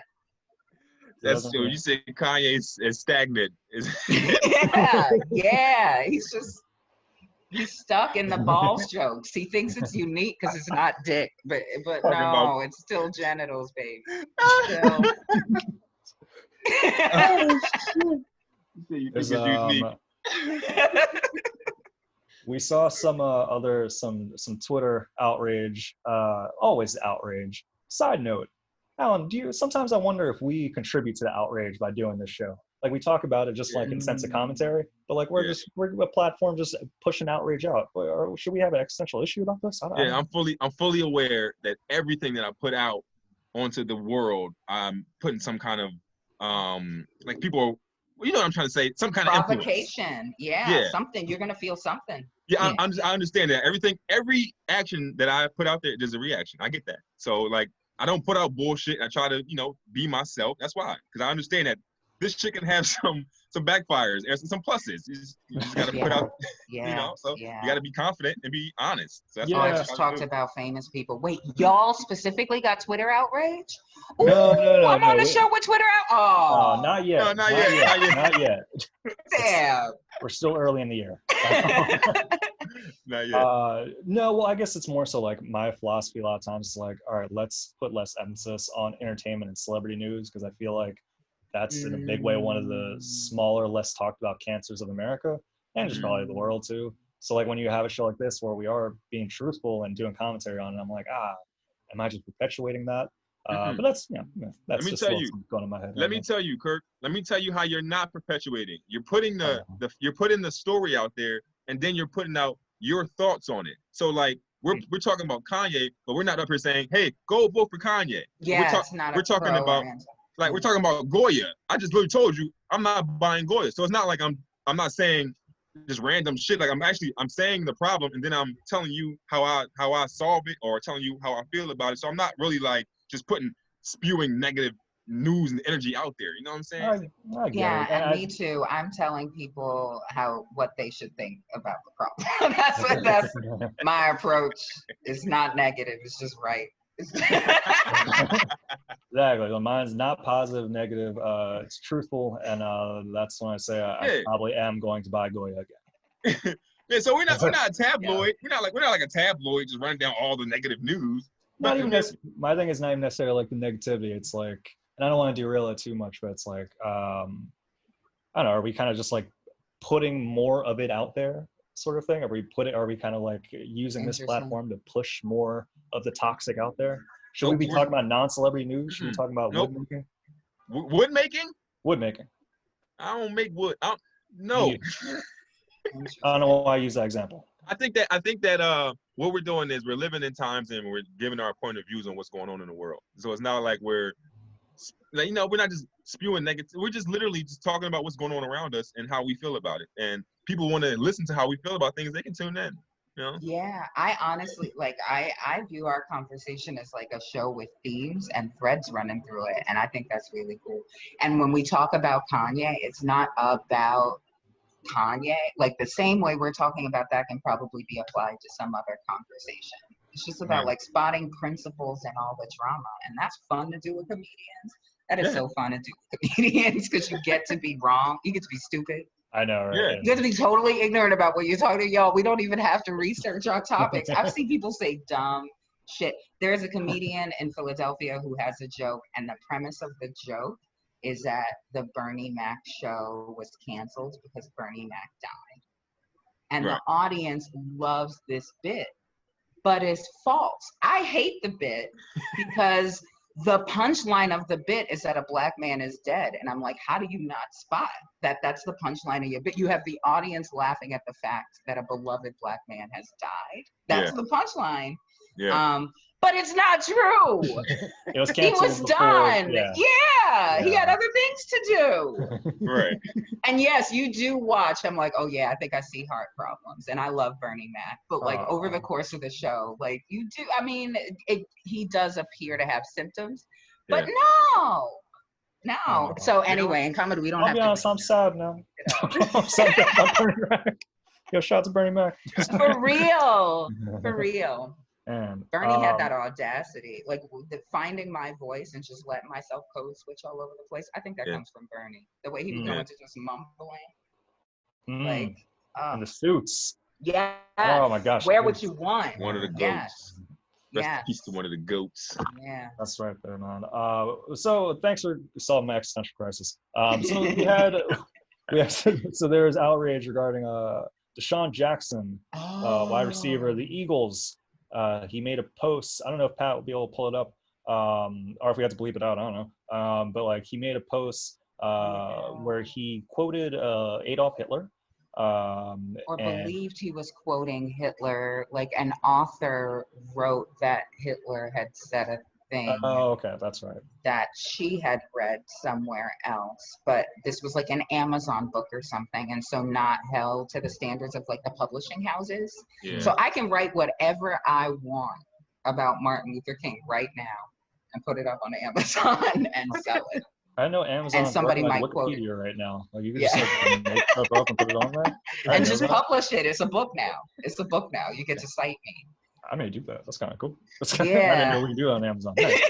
That's true. You say Kanye is stagnant. Yeah. He's stuck in the balls jokes. He thinks it's unique because it's not dick, but no, it's still genitals, babe. Still. You think it's unique. We saw some Twitter outrage, always outrage. Side note, Alan, sometimes I wonder if we contribute to the outrage by doing this show. Like, we talk about it just like in sense of commentary, but like we're a platform just pushing outrage out. Or should we have an existential issue about this? I'm fully aware that everything that I put out onto the world, I'm putting some kind of like people. You know what I'm trying to say? Some kind of provocation. Yeah, something. You're gonna feel something. Yeah, I understand that. Every action that I put out there, there's a reaction. I get that. So like, I don't put out bullshit. I try to, be myself. That's why, because I understand that this shit can have some backfires and some pluses. You just gotta put out, so you gotta be confident and be honest. So that's I just talked about famous people. Wait, y'all specifically got Twitter outrage? Ooh, no. I'm on the show with Twitter out. Oh, not yet. No, not yet. Not yet. Damn. We're still early in the year. Not yet. No, well, I guess it's more so like my philosophy a lot of times is like, all right, let's put less emphasis on entertainment and celebrity news, because I feel like that's in a big way one of the smaller, less talked about cancers of America, and just probably the world too. So like when you have a show like this where we are being truthful and doing commentary on it, I'm like, am I just perpetuating that? But that's that's just what's going in my head. Let me tell you, Kirk. Let me tell you how you're not perpetuating. You're putting you're putting the story out there, and then you're putting out your thoughts on it. So like we're talking about Kanye, but we're not up here saying, hey, go vote for Kanye. Yeah, we're talking about. Like, we're talking about Goya. I just literally told you I'm not buying Goya. So it's not like I'm not saying just random shit. Like I'm saying the problem, and then I'm telling you how I solve it, or telling you how I feel about it. So I'm not really like just spewing negative news and energy out there. You know what I'm saying? I get it. And me too. I'm telling people what they should think about the problem. That's my approach. It's not negative. It's just right. Exactly. Mine's not positive, negative. It's truthful, and that's when I say I probably am going to buy Goya again. Yeah, so we're not a tabloid. Yeah. We're not like a tabloid just running down all the negative news. My thing is not even necessarily like the negativity. It's like, and I don't want to derail it too much, but it's like I don't know. Are we kind of just like putting more of it out there, sort of thing? Are we kind of like using this platform to push more of the toxic out there? Should we be talking about non-celebrity news? Should we be talking about wood making? Wood making? Wood making. I don't make wood. No. I don't know why I use that example. I think that what we're doing is we're living in times and we're giving our point of views on what's going on in the world. So it's not like we're not just spewing negative. We're just literally just talking about what's going on around us and how we feel about it. And people want to listen to how we feel about things, they can tune in. Yeah, I honestly I view our conversation as like a show with themes and threads running through it, and I think that's really cool. And when we talk about Kanye, it's not about Kanye. Like the same way we're talking about that can probably be applied to some other conversation. It's just about like spotting principles and all the drama, and that's fun to do with comedians. That is so fun to do with comedians because you get to be wrong, you get to be stupid. I know, right? Yeah. You have to be totally ignorant about what you're talking to, y'all. We don't even have to research our topics. I've seen people say dumb shit. There's a comedian in Philadelphia who has a joke, and the premise of the joke is that the Bernie Mac show was canceled because Bernie Mac died. And the audience loves this bit, but it's false. I hate the bit because the punchline of the bit is that a black man is dead. And I'm like, how do you not spot that that's the punchline of your bit? You have the audience laughing at the fact that a beloved black man has died. That's the punchline. Yeah. But it's not true. It was he was done. Yeah, he had other things to do. Right. And yes, you do watch. I'm like, oh yeah, I think I see heart problems. And I love Bernie Mac. But like over the course of the show, like you do, I mean, he does appear to have symptoms. But no. So anyway, in comedy, we don't have to. I'll be honest, I'm sad now. I'm sad about Bernie Mac. Yo, shout out to Bernie Mac. For real. For real. And Bernie had that audacity, like finding my voice and just letting myself code switch all over the place. I think that comes from Bernie. The way he would go into just mumbling, like and the suits. Yeah. Oh my gosh. Wear what you want. One of the goats. Yes. Rest in peace to one of the goats. Yeah. That's right there, man. So thanks for solving my existential crisis. So so there was outrage regarding Deshaun Jackson, wide receiver of the Eagles. He made a post. I don't know if Pat will be able to pull it up, or if we have to bleep it out. I don't know. But like he made a post where he quoted Adolf Hitler. Or believed he was quoting Hitler, like an author wrote that Hitler had said a thing. Oh, okay, that's right. That she had read somewhere else, but this was like an Amazon book or something, and so not held to the standards of like the publishing houses. Yeah. So I can write whatever I want about Martin Luther King right now and put it up on Amazon and sell it. I know Amazon and somebody might like quote it right now. Like you can just like make stuff up and put it on there. And just publish it. It's a book now. It's a book now. You get to cite me. I may do that. That's kind of cool. Yeah. I didn't know we can do that on Amazon. Nice.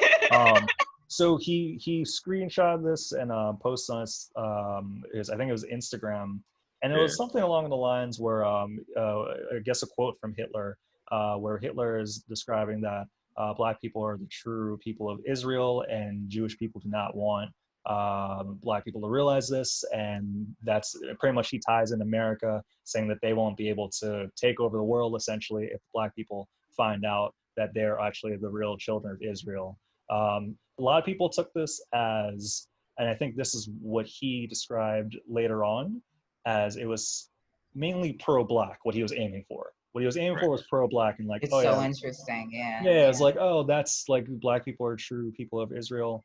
So he screenshot this and posted on his I think it was Instagram, and it was something along the lines where I guess a quote from Hitler, where Hitler is describing that Black people are the true people of Israel, and Jewish people do not want Black people to realize this, and that's pretty much he ties in America, saying that they won't be able to take over the world essentially if Black people find out that they're actually the real children of Israel. A lot of people took this as, and I think this is what he described later on, as it was mainly pro-Black, what he was aiming for. What he was aiming for was pro-Black, and like, it's so interesting, yeah. Yeah, it's like, oh, that's like Black people are true people of Israel.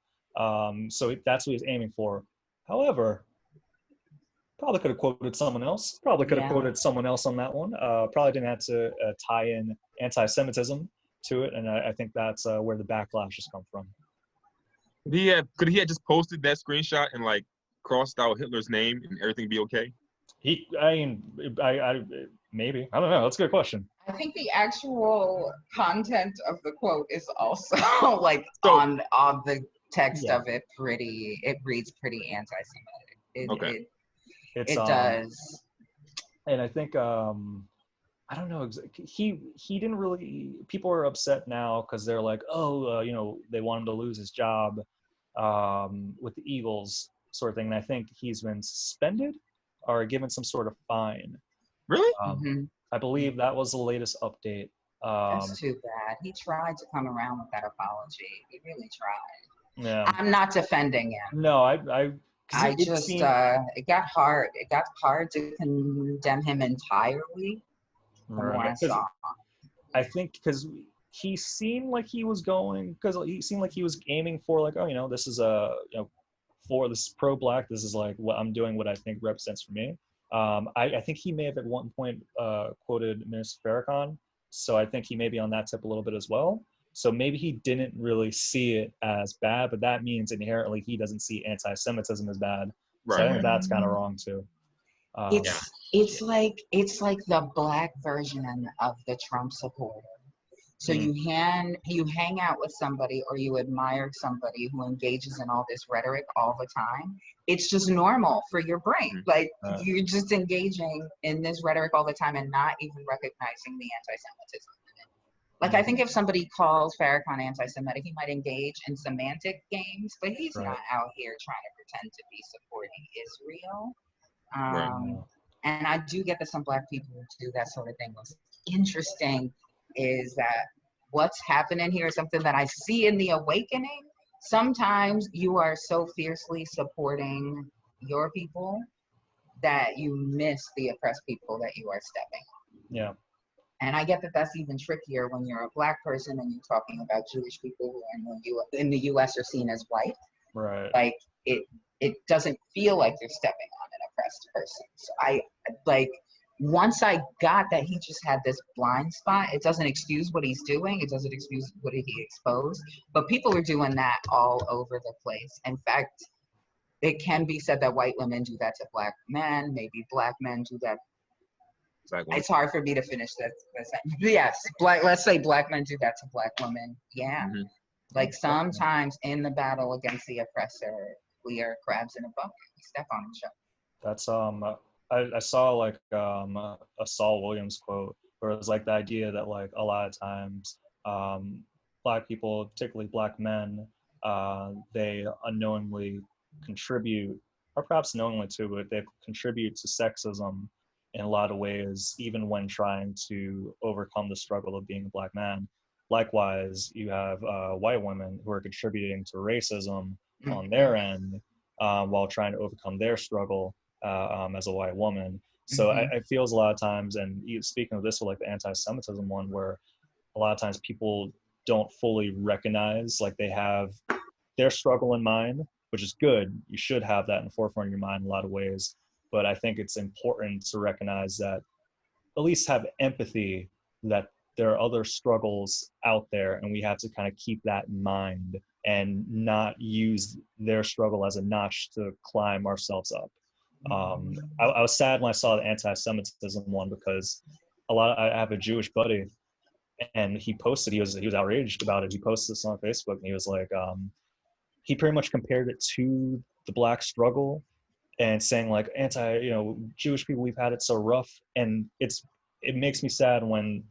So that's what he's aiming for. However, probably could have quoted someone else. Probably could have quoted someone else on that one. Probably didn't have to tie in anti-Semitism to it, and I think that's where the backlash has come from. Could he have just posted that screenshot and like crossed out Hitler's name and everything be okay? Maybe. I don't know. That's a good question. I think the actual content of the quote is also like on the text of it it reads pretty anti-Semitic. It does. And I think I don't know. He didn't really. People are upset now because they're like, they want him to lose his job with the Eagles, sort of thing. And I think he's been suspended or given some sort of fine. Really? I believe that was the latest update. That's too bad. He tried to come around with that apology. He really tried. Yeah. I'm not defending him. No, it got hard. It got hard to condemn him entirely. Right. I think because he seemed like he was aiming for like, this is for this pro-Black, this is like what I'm doing, what I think represents for me. I think he may have at one point quoted Minister Farrakhan, so I think he may be on that tip a little bit as well. So maybe he didn't really see it as bad, but that means inherently he doesn't see anti-Semitism as bad. Right. So I think that's kind of wrong too. It's like the Black version of the Trump supporter. So you hang out with somebody or you admire somebody who engages in all this rhetoric all the time. It's just normal for your brain. Like you're just engaging in this rhetoric all the time and not even recognizing the anti-Semitism in it. Like I think if somebody calls Farrakhan anti-Semitic, he might engage in semantic games, but he's not out here trying to pretend to be supporting Israel. And I do get that some Black people do that sort of thing. What's interesting is that what's happening here is something that I see in the awakening. Sometimes you are so fiercely supporting your people that you miss the oppressed people that you are stepping on. Yeah. And I get that that's even trickier when you're a Black person and you're talking about Jewish people who in the U.S. are seen as white. Right. Like it doesn't feel like you're stepping on an oppressed person. So once I got that he just had this blind spot, it doesn't excuse what he's doing. It doesn't excuse what he exposed. But people are doing that all over the place. In fact, it can be said that white women do that to Black men. Maybe Black men do that Exactly. It's hard for me to finish that. Yes, let's say black men do that to black women. Yeah. Mm-hmm. Like sometimes in the battle against the oppressor, we are crabs in a bucket. We step on each other. That's I saw like a Saul Williams quote where it was like the idea that like a lot of times black people, particularly black men, they unknowingly contribute, or perhaps knowingly too, but they contribute to sexism in a lot of ways, even when trying to overcome the struggle of being a black man. Likewise, you have white women who are contributing to racism on their end while trying to overcome their struggle as a white woman. So I feels a lot of times, and speaking of this with like the anti-Semitism one, where a lot of times people don't fully recognize like they have their struggle in mind, which is good. You should have that in the forefront of your mind in a lot of ways. But I think it's important to recognize that, at least have empathy that there are other struggles out there, and we have to kind of keep that in mind and not use their struggle as a notch to climb ourselves up. I was sad when I saw the anti-Semitism one, because I have a Jewish buddy, and he posted, he was outraged about it. He posted this on Facebook, and he was like, he pretty much compared it to the black struggle and saying like Jewish people, we've had it so rough. And it makes me sad when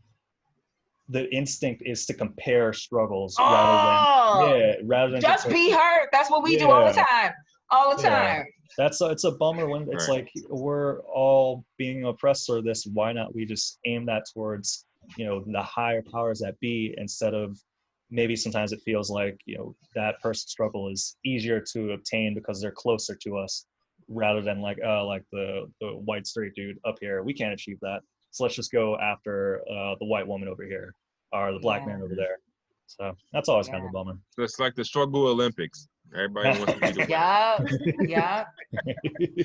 the instinct is to compare struggles rather than just be hurt. That's what we do all the time. All the time. It's a bummer when it's like we're all being oppressed or this. Why not we just aim that towards the higher powers that be, instead of maybe sometimes it feels like that person's struggle is easier to obtain because they're closer to us, rather than like the white straight dude up here, we can't achieve that, so let's just go after the white woman over here or the black man over there. So that's always kind of a bummer. So it's like the struggle Olympics. Everybody wants to be the yeah.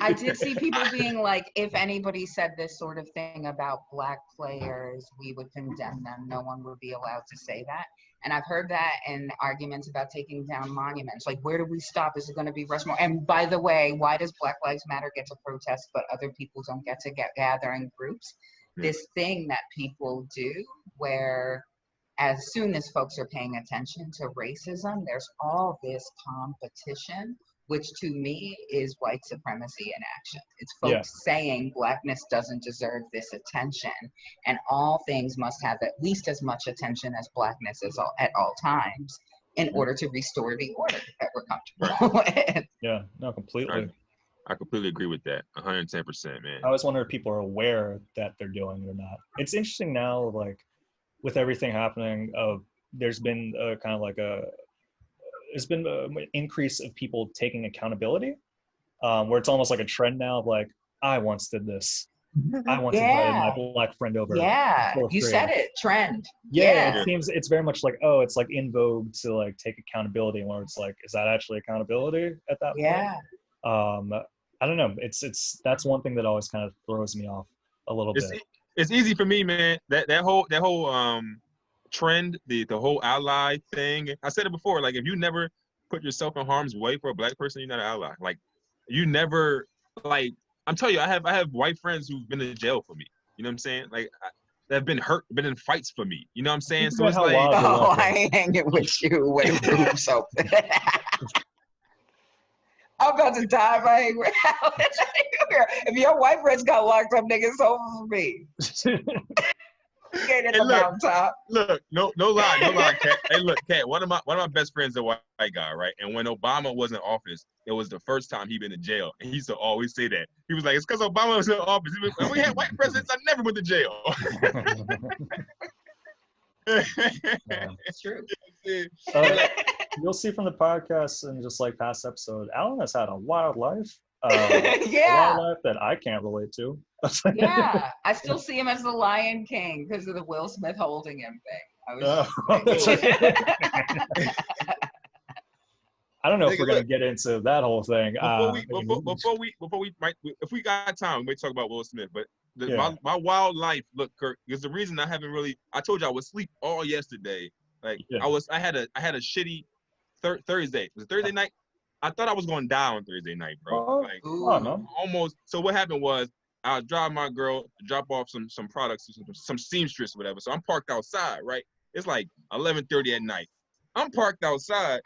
I did see people being like, if anybody said this sort of thing about black players, we would condemn them. No one would be allowed to say that. And I've heard that in arguments about taking down monuments. Like, where do we stop? Is it going to be Rushmore? And by the way, why does Black Lives Matter get to protest, but other people don't get to gather in groups? This thing that people do where as soon as folks are paying attention to racism, there's all this competition, which to me is white supremacy in action. It's folks saying blackness doesn't deserve this attention, and all things must have at least as much attention as blackness at all times in order to restore the order that we're comfortable with. Yeah, no, completely. I completely agree with that, 110%, man. I always wonder if people are aware that they're doing it or not. It's interesting now, like, with everything happening, there's been there's been an increase of people taking accountability, where it's almost like a trend now of like, I once did this. I once invited my black friend over. Yeah, you said it, trend. Yeah, it seems it's very much like, oh, it's like in vogue to like take accountability, where it's like, is that actually accountability at that point? I don't know. That's one thing that always kind of throws me off a little bit. It's easy for me, man. That whole trend, the whole ally thing. I said it before. Like, if you never put yourself in harm's way for a black person, you're not an ally. Like, you never, like, I'm telling you, I have white friends who've been in jail for me. You know what I'm saying? Like, they've been hurt, been in fights for me. You know what I'm saying? So it's like, I ain't hanging with you when groups open. I'm about to die if I hang with Alex. If your white friends got locked up, niggas, it's over for me. Get in the mountaintop. Look, no lie, Kat. Hey, look, Kat. One of my best friends is a white guy, right? And when Obama was in office, it was the first time he'd been in jail, and he used to always say that. He was like, "It's because Obama was in office. When we had white presidents, I never went to jail." It's true. You'll see from the podcast and just like past episode, Alan has had a wild life. A wild life that I can't relate to. Yeah, I still see him as the Lion King because of the Will Smith holding him thing. I don't know if we're gonna get into that whole thing. Before we might, if we got time, we may talk about Will Smith. But my wild life, look, Kirk, is the reason I haven't really. I told you I was asleep all yesterday. Like I had a shitty Thursday. Was it Thursday night? I thought I was going to die on Thursday night, bro. Like, almost. So what happened was I'll drive my girl, drop off some products, some seamstress, whatever. So I'm parked outside, right? It's like 11:30 at night. I'm parked outside,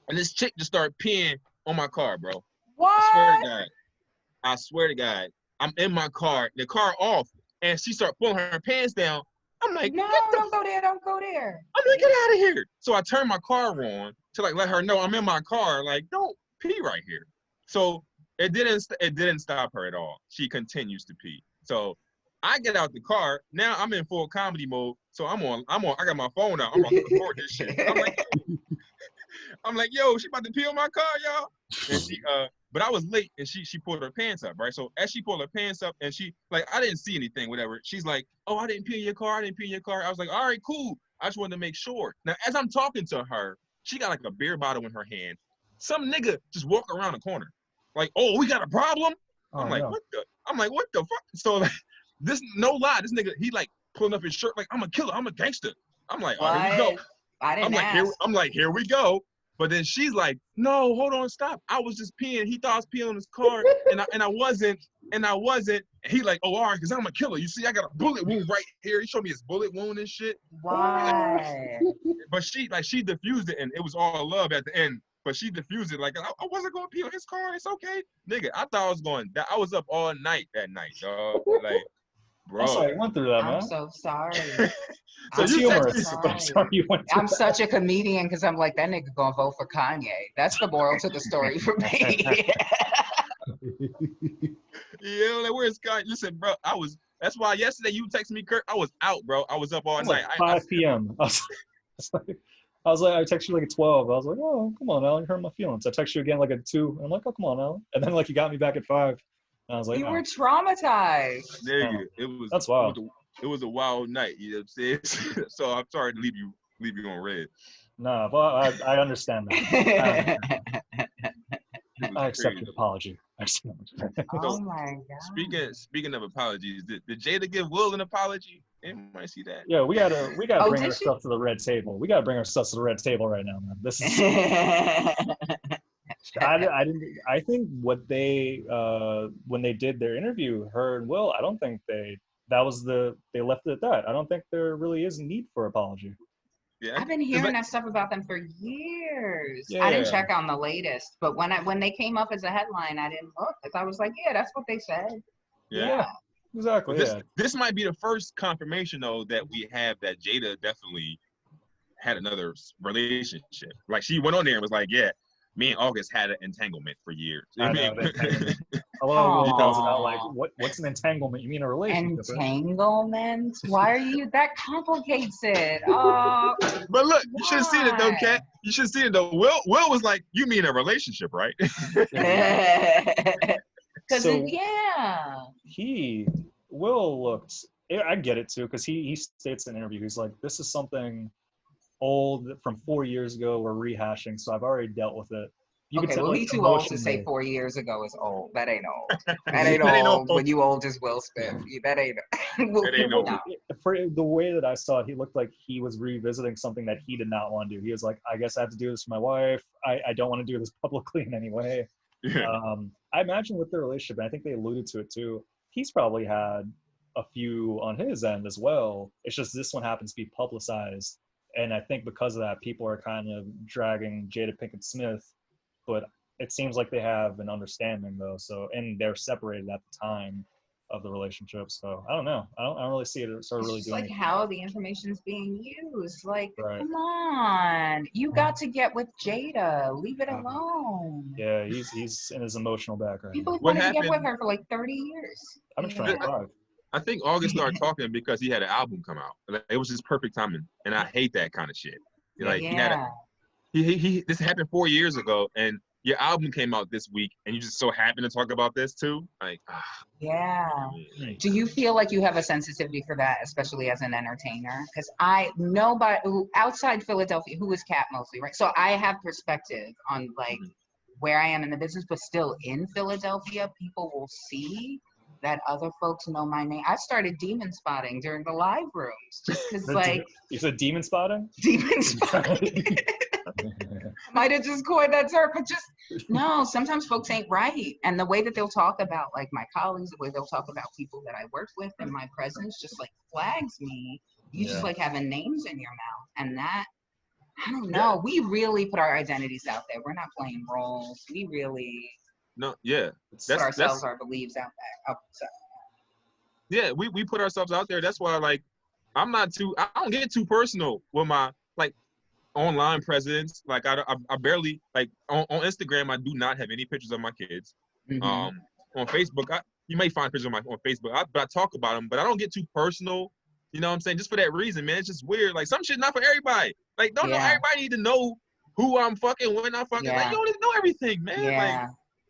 and this chick just started peeing on my car, bro. What? I swear to God. I'm in my car, the car off, and she started pulling her pants down. I'm like, no, don't go there, don't go there. I'm like, get out of here. So I turned my car on to like let her know I'm in my car, like, don't pee right here. So it didn't stop her at all. She continues to pee. So I get out the car. Now I'm in full comedy mode. So I got my phone out. I'm on to record this shit. I'm like, yo, she about to pee on my car, y'all. And she but I was late and she pulled her pants up, right? So as she pulled her pants up and she like I didn't see anything, whatever. She's like, oh, I didn't pee in your car, I was like, all right, cool. I just wanted to make sure. Now as I'm talking to her, she got like a beer bottle in her hand. Some nigga just walk around the corner. Like, oh, we got a problem? I'm like, what the fuck? So like this, no lie, this nigga, he like pulling up his shirt like, I'm a killer, I'm a gangster. I'm like, all right, here we go. I didn't ask. I'm like, here we go. But then she's like, no, hold on, stop. I was just peeing. He thought I was peeing on his car, and I wasn't. And he like, oh, all right, because I'm a killer. You see, I got a bullet wound right here. He showed me his bullet wound and shit. Why? But she diffused it, and it was all love at the end. But she diffused it like, I wasn't going to pee on his car. It's okay. Nigga, I thought I was going, I was up all night that night, dog. Like, bro. I'm sorry, I went through that, man. I'm so sorry. So it's humorous. I'm sorry you went through I'm such a comedian because I'm like, that nigga gonna vote for Kanye. That's the moral to the story for me. Yeah, like, where's Kanye? Listen, bro, that's why yesterday you texted me, Kurt. I was out, bro. I was up all night. Like 5 p.m. I texted you like at 12. I was like, oh, come on, Alan, you hurt my feelings. I texted you again like at 2. I'm like, oh, come on, Alan. And then like you got me back at 5. And I was like, you were traumatized. Nigga, that's wild. It was a wild night, you know what I'm saying? So I'm sorry to leave you on red. No, but I understand that. I accept your apology. Oh my God. Speaking of apologies, did Jada give Will an apology? Anybody see that? Yeah, we gotta bring our stuff to the red table. We gotta bring our stuff to the red table right now, man. This is I think what they when they did their interview, her and Will, I don't think they left it at that. I don't think there really is a need for apology. Yeah, I've been hearing that stuff about them for years. Yeah. I didn't check on the latest, but when they came up as a headline, I didn't look because I was like, yeah, that's what they said. Yeah. Exactly. This might be the first confirmation though that we have that Jada definitely had another relationship. Like she went on there and was like, yeah, me and August had an entanglement for years. I know, hello, Will calls it out like, what's an entanglement? You mean a relationship? Entanglement? Why are you? That complicates it. Oh. But look, you should have seen it though, Kat. You should have seen it though. Will was like, you mean a relationship, right? Will looked, I get it too, because he states in an interview, he's like, this is something old from 4 years ago we're rehashing, so I've already dealt with it. He's too old to say 4 years ago is old. That ain't old. That ain't old when you old as Will Smith. That ain't old. For the way that I saw it, he looked like he was revisiting something that he did not want to do. He was like, I guess I have to do this for my wife. I don't want to do this publicly in any way. Yeah. I imagine with their relationship, and I think they alluded to it too, he's probably had a few on his end as well. It's just this one happens to be publicized. And I think because of that, people are kind of dragging Jada Pinkett Smith, but it seems like they have an understanding though. So, and they're separated at the time of the relationship. So I don't know. I don't really see it sort of really doing like anything. How the information is being used. Like, right. Come on, you got to get with Jada. Leave it alone. Yeah, he's in his emotional back right People now. wanted to get with her for like 30 years. I've been trying to drive. I think August started talking because he had an album come out. It was just perfect timing, and I hate that kind of shit. Like this happened 4 years ago, and your album came out this week, and you just so happen to talk about this too. Like, yeah. Do you feel like you have a sensitivity for that, especially as an entertainer? Because nobody outside Philadelphia, who is Kat Mosley, right? So I have perspective on like where I am in the business, but still in Philadelphia, people will see that other folks know my name. I started demon spotting during the live rooms just because, like, you said demon spotting? Demon spotting. Might have just coined that term, but just no. Sometimes folks ain't right, and the way that they'll talk about like my colleagues, the way they'll talk about people that I work with in my presence, just like flags me. You just like having names in your mouth, and that I don't know. We really put our identities out there. We're not playing roles. We really put ourselves, our beliefs out there. Yeah, we put ourselves out there. That's why like I don't get too personal with my like online presence. Like I barely like on Instagram I do not have any pictures of my kids. On Facebook you may find pictures of on Facebook, but I talk about them, but I don't get too personal. You know what I'm saying? Just for that reason, man. It's just weird. Like some shit not for everybody. Like don't know everybody need to know who I'm fucking, when I'm fucking. Like you don't need to know everything, man. I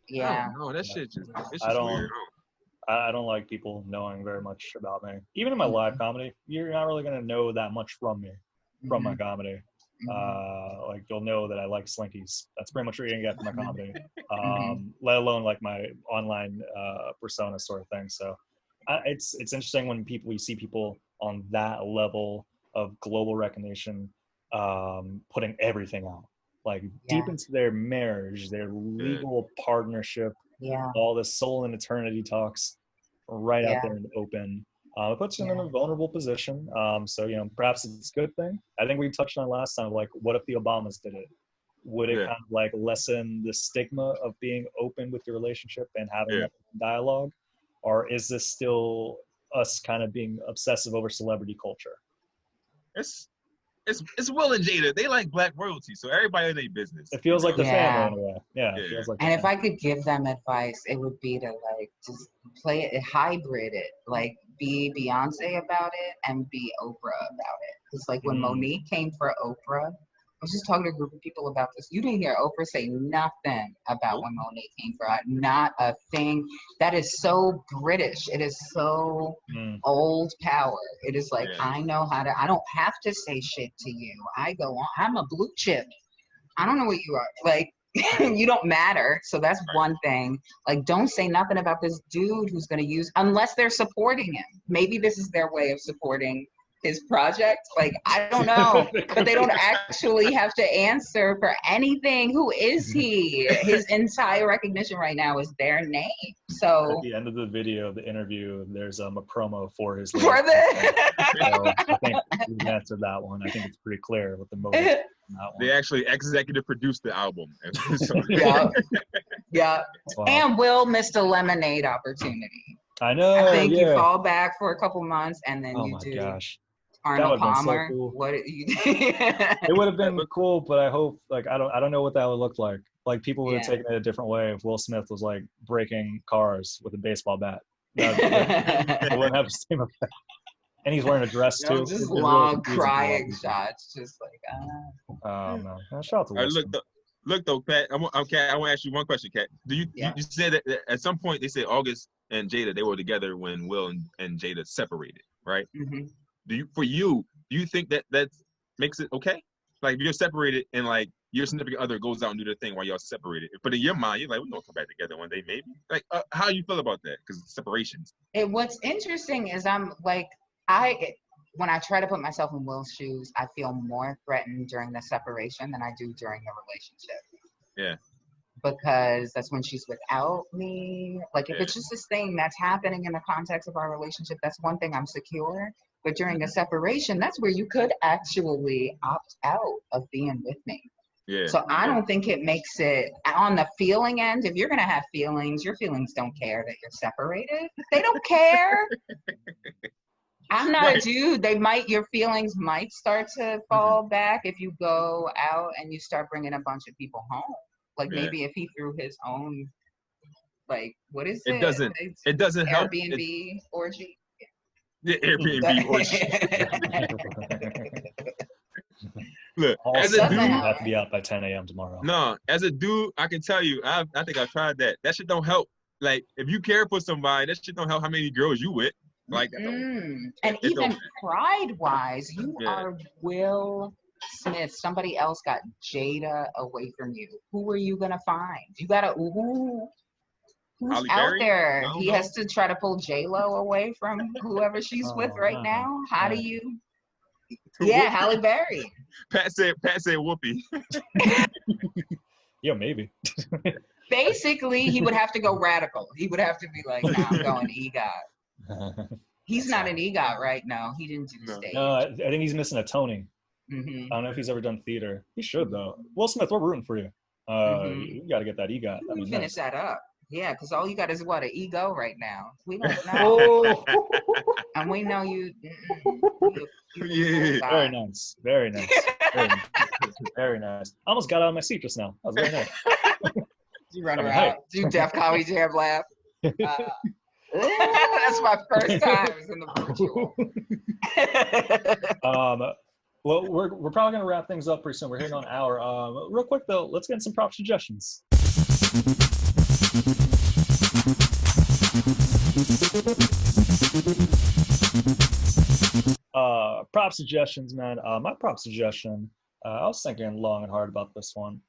don't know. That shit just weird. I don't like people knowing very much about me. Even in my live comedy, you're not really gonna know that much from me, from my comedy. Like you'll know that I like Slinkies. That's pretty much what you're gonna get from my comedy. Let alone like my online persona sort of thing. So it's interesting when you see people on that level of global recognition putting everything out, like deep into their marriage, their legal partnership, all the soul and eternity talks right out there in the open. It puts you in a vulnerable position. So, you know, perhaps it's a good thing. I think we touched on last time, like, what if the Obamas did it? Would it kind of like lessen the stigma of being open with your relationship and having that dialogue? Or is this still us kind of being obsessive over celebrity culture? It's Will and Jada. They like black royalty, so everybody in their business. It feels like the family in a way. It feels like. And if I could give them advice, it would be to like just play it, hybrid it, like be Beyonce about it and be Oprah about it. Because like when Monique came for Oprah, I was just talking to a group of people about this. You didn't hear Oprah say nothing about when Monique came for her. Not a thing. That is so British. It is so old power. It is like, I know how to, I don't have to say shit to you. I go on, I'm a blue chip. I don't know what you are. Like, you don't matter. So that's one thing. Like, don't say nothing about this dude who's going to use, unless they're supporting him. Maybe this is their way of supporting his project. Like, I don't know, but they don't actually have to answer for anything. Who is he? His entire recognition right now is their name. So at the end of the video, the interview, there's a promo for his. For so I think we answered that one. I think it's pretty clear what the motive is on that one. They actually executive produced the album. Wow. And Will missed a Lemonade opportunity. I know. I think you fall back for a couple months and then you do. Gosh. Arnold Palmer. So cool. What you It would have been cool, but I hope I don't know what that would look like. Like people would have taken it a different way if Will Smith was like breaking cars with a baseball bat. It wouldn't have the same effect. And he's wearing a dress too. Just long crying shots, just like oh man! Shout out to Will Smith. Look though, Pat. I want to ask you one question, Kat. You said that at some point they said August and Jada, they were together when Will and Jada separated, right? Do you think that makes it okay? Like if you're separated and like your significant other goes out and do their thing while y'all separated, but in your mind you're like, we're gonna come back together one day, maybe. Like how you feel about that? Because separations. What's interesting is I'm like when I try to put myself in Will's shoes, I feel more threatened during the separation than I do during the relationship. Yeah. Because that's when she's without me. Like if it's just this thing that's happening in the context of our relationship, that's one thing, I'm secure. But during a separation, that's where you could actually opt out of being with me. Yeah. So I don't think it makes it on the feeling end. If you're gonna have feelings, your feelings don't care that you're separated. They don't care. I'm not a dude. Your feelings might start to fall back if you go out and you start bringing a bunch of people home. Like maybe if he threw his own, like, what is it? It doesn't help. Airbnb orgy. Yeah, Airbnb orgy. Look, as a dude, I have to be out by 10 a.m. tomorrow. No, as a dude, I can tell you, I think I've tried that. That shit don't help. Like, if you care for somebody, that shit don't help how many girls you with. Like, and even pride-wise, you are Will Smith. Somebody else got Jada away from you. Who are you gonna find? You gotta who's Holly out Berry? there? He has to try to pull J-Lo away from whoever she's with right now. How do you? Yeah, Halle Berry. Pat said whoopee. Yeah, maybe. Basically, he would have to go radical. He would have to be like, nah, I'm going EGOT. He's not an EGOT right now. He didn't do stage. No, I think he's missing a Tony. Mm-hmm. I don't know if he's ever done theater. He should, though. Will Smith, we're rooting for you. You got to get that EGOT. Let me finish that up. Yeah, because all you got is what, an ego right now. We don't know. And we know you. Yeah. Very nice. Very nice. Very nice. Very nice. I almost got out of my seat just now. That was very nice. You run around. Do Def Comedy Jam laugh. That's my first time in the virtual. Well, we're probably going to wrap things up pretty soon. We're hitting on an hour. Real quick, though, let's get in some prop suggestions. Prop suggestions, man. My prop suggestion, I was thinking long and hard about this one.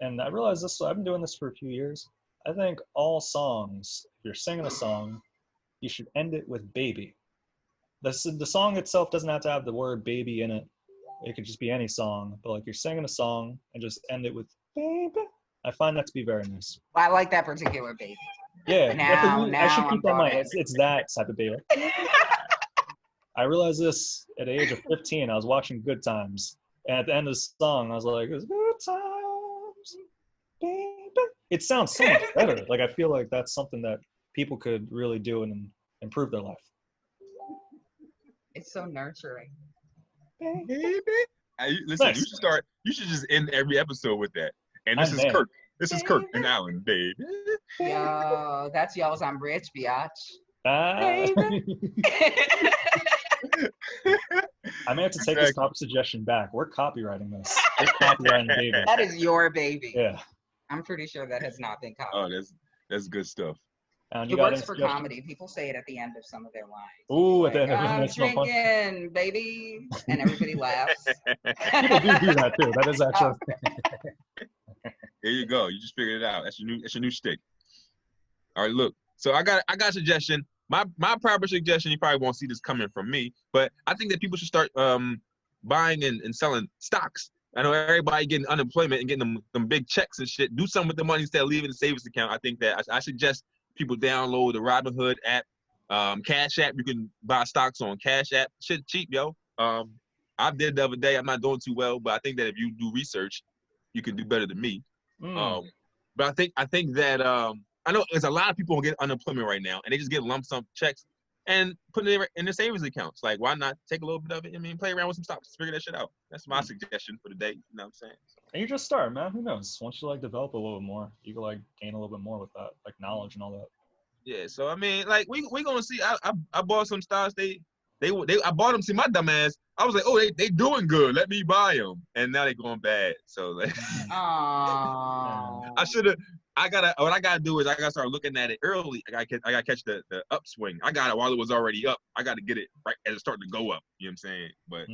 And I realized this, I've been doing this for a few years. I think all songs, if you're singing a song, you should end it with baby. The song itself doesn't have to have the word baby in it. It could just be any song. But like you're singing a song and just end it with baby. I find that to be very nice. I like that particular baby. Yeah, now I should keep I'm that in mind. bought in. It's that type of baby. I realized this at the age of 15. I was watching Good Times. And at the end of the song, I was like, it's good times, baby. It sounds so much better. Like, I feel like that's something that people could really do and improve their life. It's so nurturing. Baby. Listen, Nice. you should just end every episode with that. And this is Kirk. This is Kirk and Alan, baby. Yo, that's y'all's I'm rich, biatch. I may have to take this top suggestion back. We're copywriting this. We're copywriting baby. That is your baby. Yeah. I'm pretty sure that has not been copied. Oh, that's good stuff. And It works for comedy. People say it at the end of some of their lines. Ooh, at the Like, end of I'm it's no fun. drinking, baby. And everybody laughs. People do that too. That is actually. There you go. You just figured it out. That's your new shtick. All right, look. So I got a suggestion. My proper suggestion. You probably won't see this coming from me, but I think that people should start buying and selling stocks. I know everybody getting unemployment and getting them big checks and shit. Do something with the money instead of leaving the savings account. I think that I suggest people download the Robinhood app, Cash App. You can buy stocks on Cash App. Shit cheap, yo. I did the other day. I'm not doing too well, but I think that if you do research, you can do better than me. But I think that I know there's a lot of people who get unemployment right now, and they just get lump sum checks and put it in their savings accounts. Like, why not take a little bit of it? I mean, play around with some stocks, figure that shit out. That's my suggestion for the day. You know what I'm saying? And you just start, man. Who knows? Once you like develop a little bit more, you can like gain a little bit more with that, like knowledge and all that. Yeah. So I mean, like we gonna see. I bought some stocks. I bought them. See, my dumb ass. I was like, oh, they doing good. Let me buy them. And now they going bad. So like, Oh. What I gotta do is I gotta start looking at it early. I gotta catch the upswing. I got it while it was already up. I gotta get it right as it started to go up. You know what I'm saying? But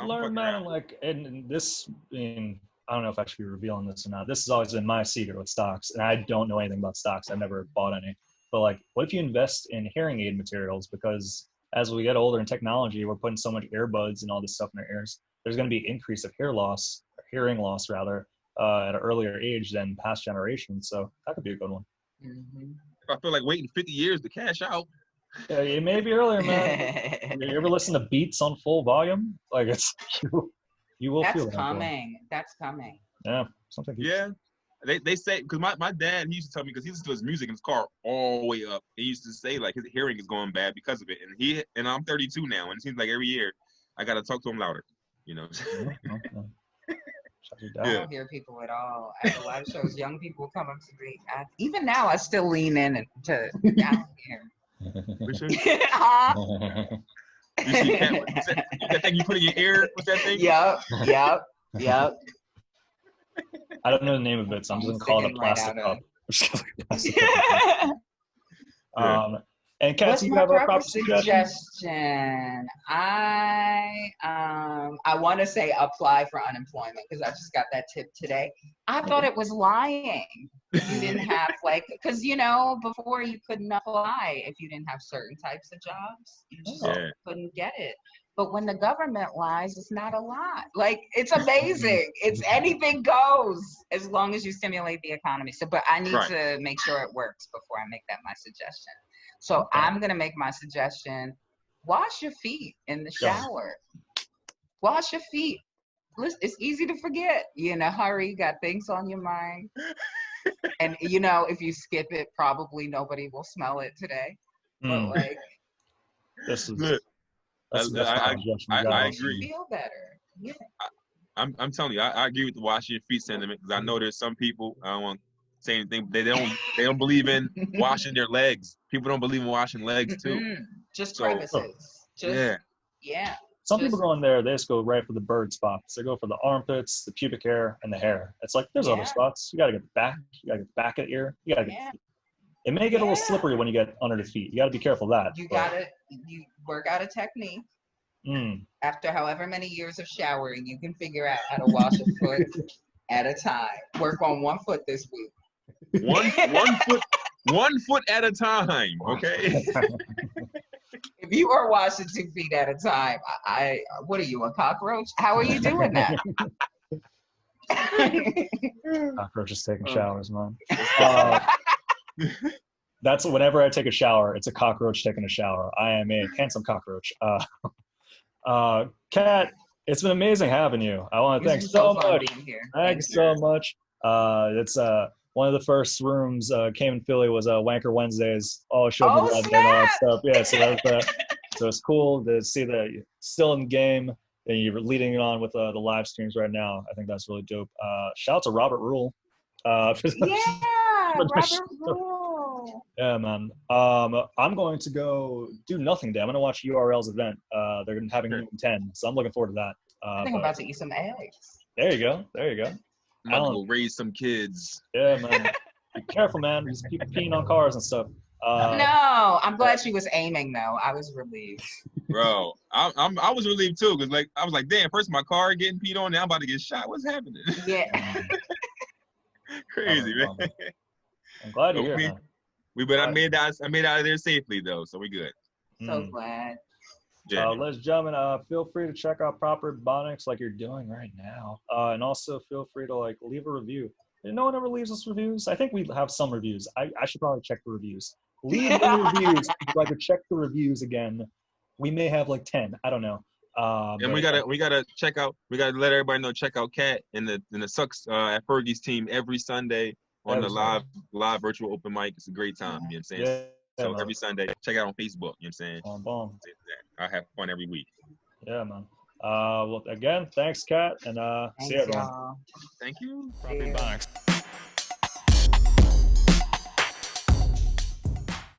learn, man. Like, and this, I don't know if I should be revealing this or not. This has always been my secret with stocks, and I don't know anything about stocks. I've never bought any. But like, what if you invest in hearing aid materials? Because as we get older in technology, we're putting so much earbuds and all this stuff in our ears. There's going to be increase of hearing loss rather. At an earlier age than past generations, so that could be a good one. Mm-hmm. I feel like waiting 50 years to cash out. Yeah, it may be earlier, man. You ever listen to Beats on full volume? Like it's you will feel that. That's coming. Yeah, something. Yeah, they say because my dad, he used to tell me because he listened to his music in his car all the way up. He used to say like his hearing is going bad because of it, and I'm 32 now, and it seems like every year I gotta talk to him louder. You know. I don't hear people at all. At the live shows, young people come up to me. Even now, I still lean in to I don't hear. You see that thing you put in your ear? What's that thing? Yep. I don't know the name of it, so I'm just gonna call it a plastic cup. And Kat, you have a proper suggestion? I want to say apply for unemployment because I just got that tip today. I thought it was lying. You didn't have because before you couldn't apply if you didn't have certain types of jobs. You just couldn't get it. But when the government lies, it's not a lot. Like, it's amazing. It's anything goes as long as you stimulate the economy. So, but I need to make sure it works before I make that my suggestion. So I'm going to make my suggestion, wash your feet in the shower. Wash your feet. Listen, it's easy to forget. You're in a hurry, you got things on your mind. And, you know, if you skip it, probably nobody will smell it today. But, like, this is look, I agree. Feel better. Yeah. I'm telling you, I agree with the washing your feet sentiment, because I know there's some people, I don't want to say anything, they don't believe in washing their legs. People don't believe in washing legs too. Just crevices. Yeah. Some people go in there, they just go right for the bird spots. They go for the armpits, the pubic hair, and the hair. It's like, there's other spots. You got to get the back. You got to get the back of the ear. You got to get the feet. It may get a little slippery when you get under the feet. You got to be careful of that. You work out a technique. After however many years of showering, you can figure out how to wash a foot at a time. Work on 1 foot this week. One foot at a time, okay? If you are washing 2 feet at a time, what are you, a cockroach? How are you doing that? Cockroaches taking showers, man. That's whenever I take a shower, it's a cockroach taking a shower. I am a handsome cockroach. Kat, it's been amazing having you. I want to thank so much. Thanks so much. It's one of the first rooms came in Philly was Wanker Wednesdays. All show and all that stuff. Yeah, so that's so it's cool to see that you're still in the game and you're leading it on with the live streams right now. I think that's really dope. Shout out to Robert Rule. Robert Rule. Yeah, man. I'm going to go do nothing today. I'm going to watch URL's event. They're having noon 10, so I'm looking forward to that. I think I'm about to eat some eggs. There you go. I'm going to go raise some kids. Yeah, man. Be careful, man. There's people peeing on cars and stuff. No, I'm glad she was aiming, though. I was relieved. Bro, I was relieved, too, because I was like, damn, first my car getting peed on, now I'm about to get shot. What's happening? Yeah. Crazy, man. I'm glad you're here, man. I made out of there safely, though, so we good. So glad. Yeah. Ladies and gentlemen, feel free to check out Proper Ebonics like you're doing right now. And also feel free to leave a review. No one ever leaves us reviews. I think we have some reviews. I should probably check the reviews. Leave the reviews. If I could check the reviews again, we may have 10. I don't know. And we gotta check out. We gotta let everybody know. Check out Kat and the SUCS at Fergie's team every Sunday on the live virtual open mic. It's a great time. You know what I'm saying? Yeah. So every Sunday, check it out on Facebook. You know what I'm saying? Boom. I have fun every week. Yeah, man. Well, again, thanks, Kat, and see you, everyone. Y'all. Thank you. Ebonics.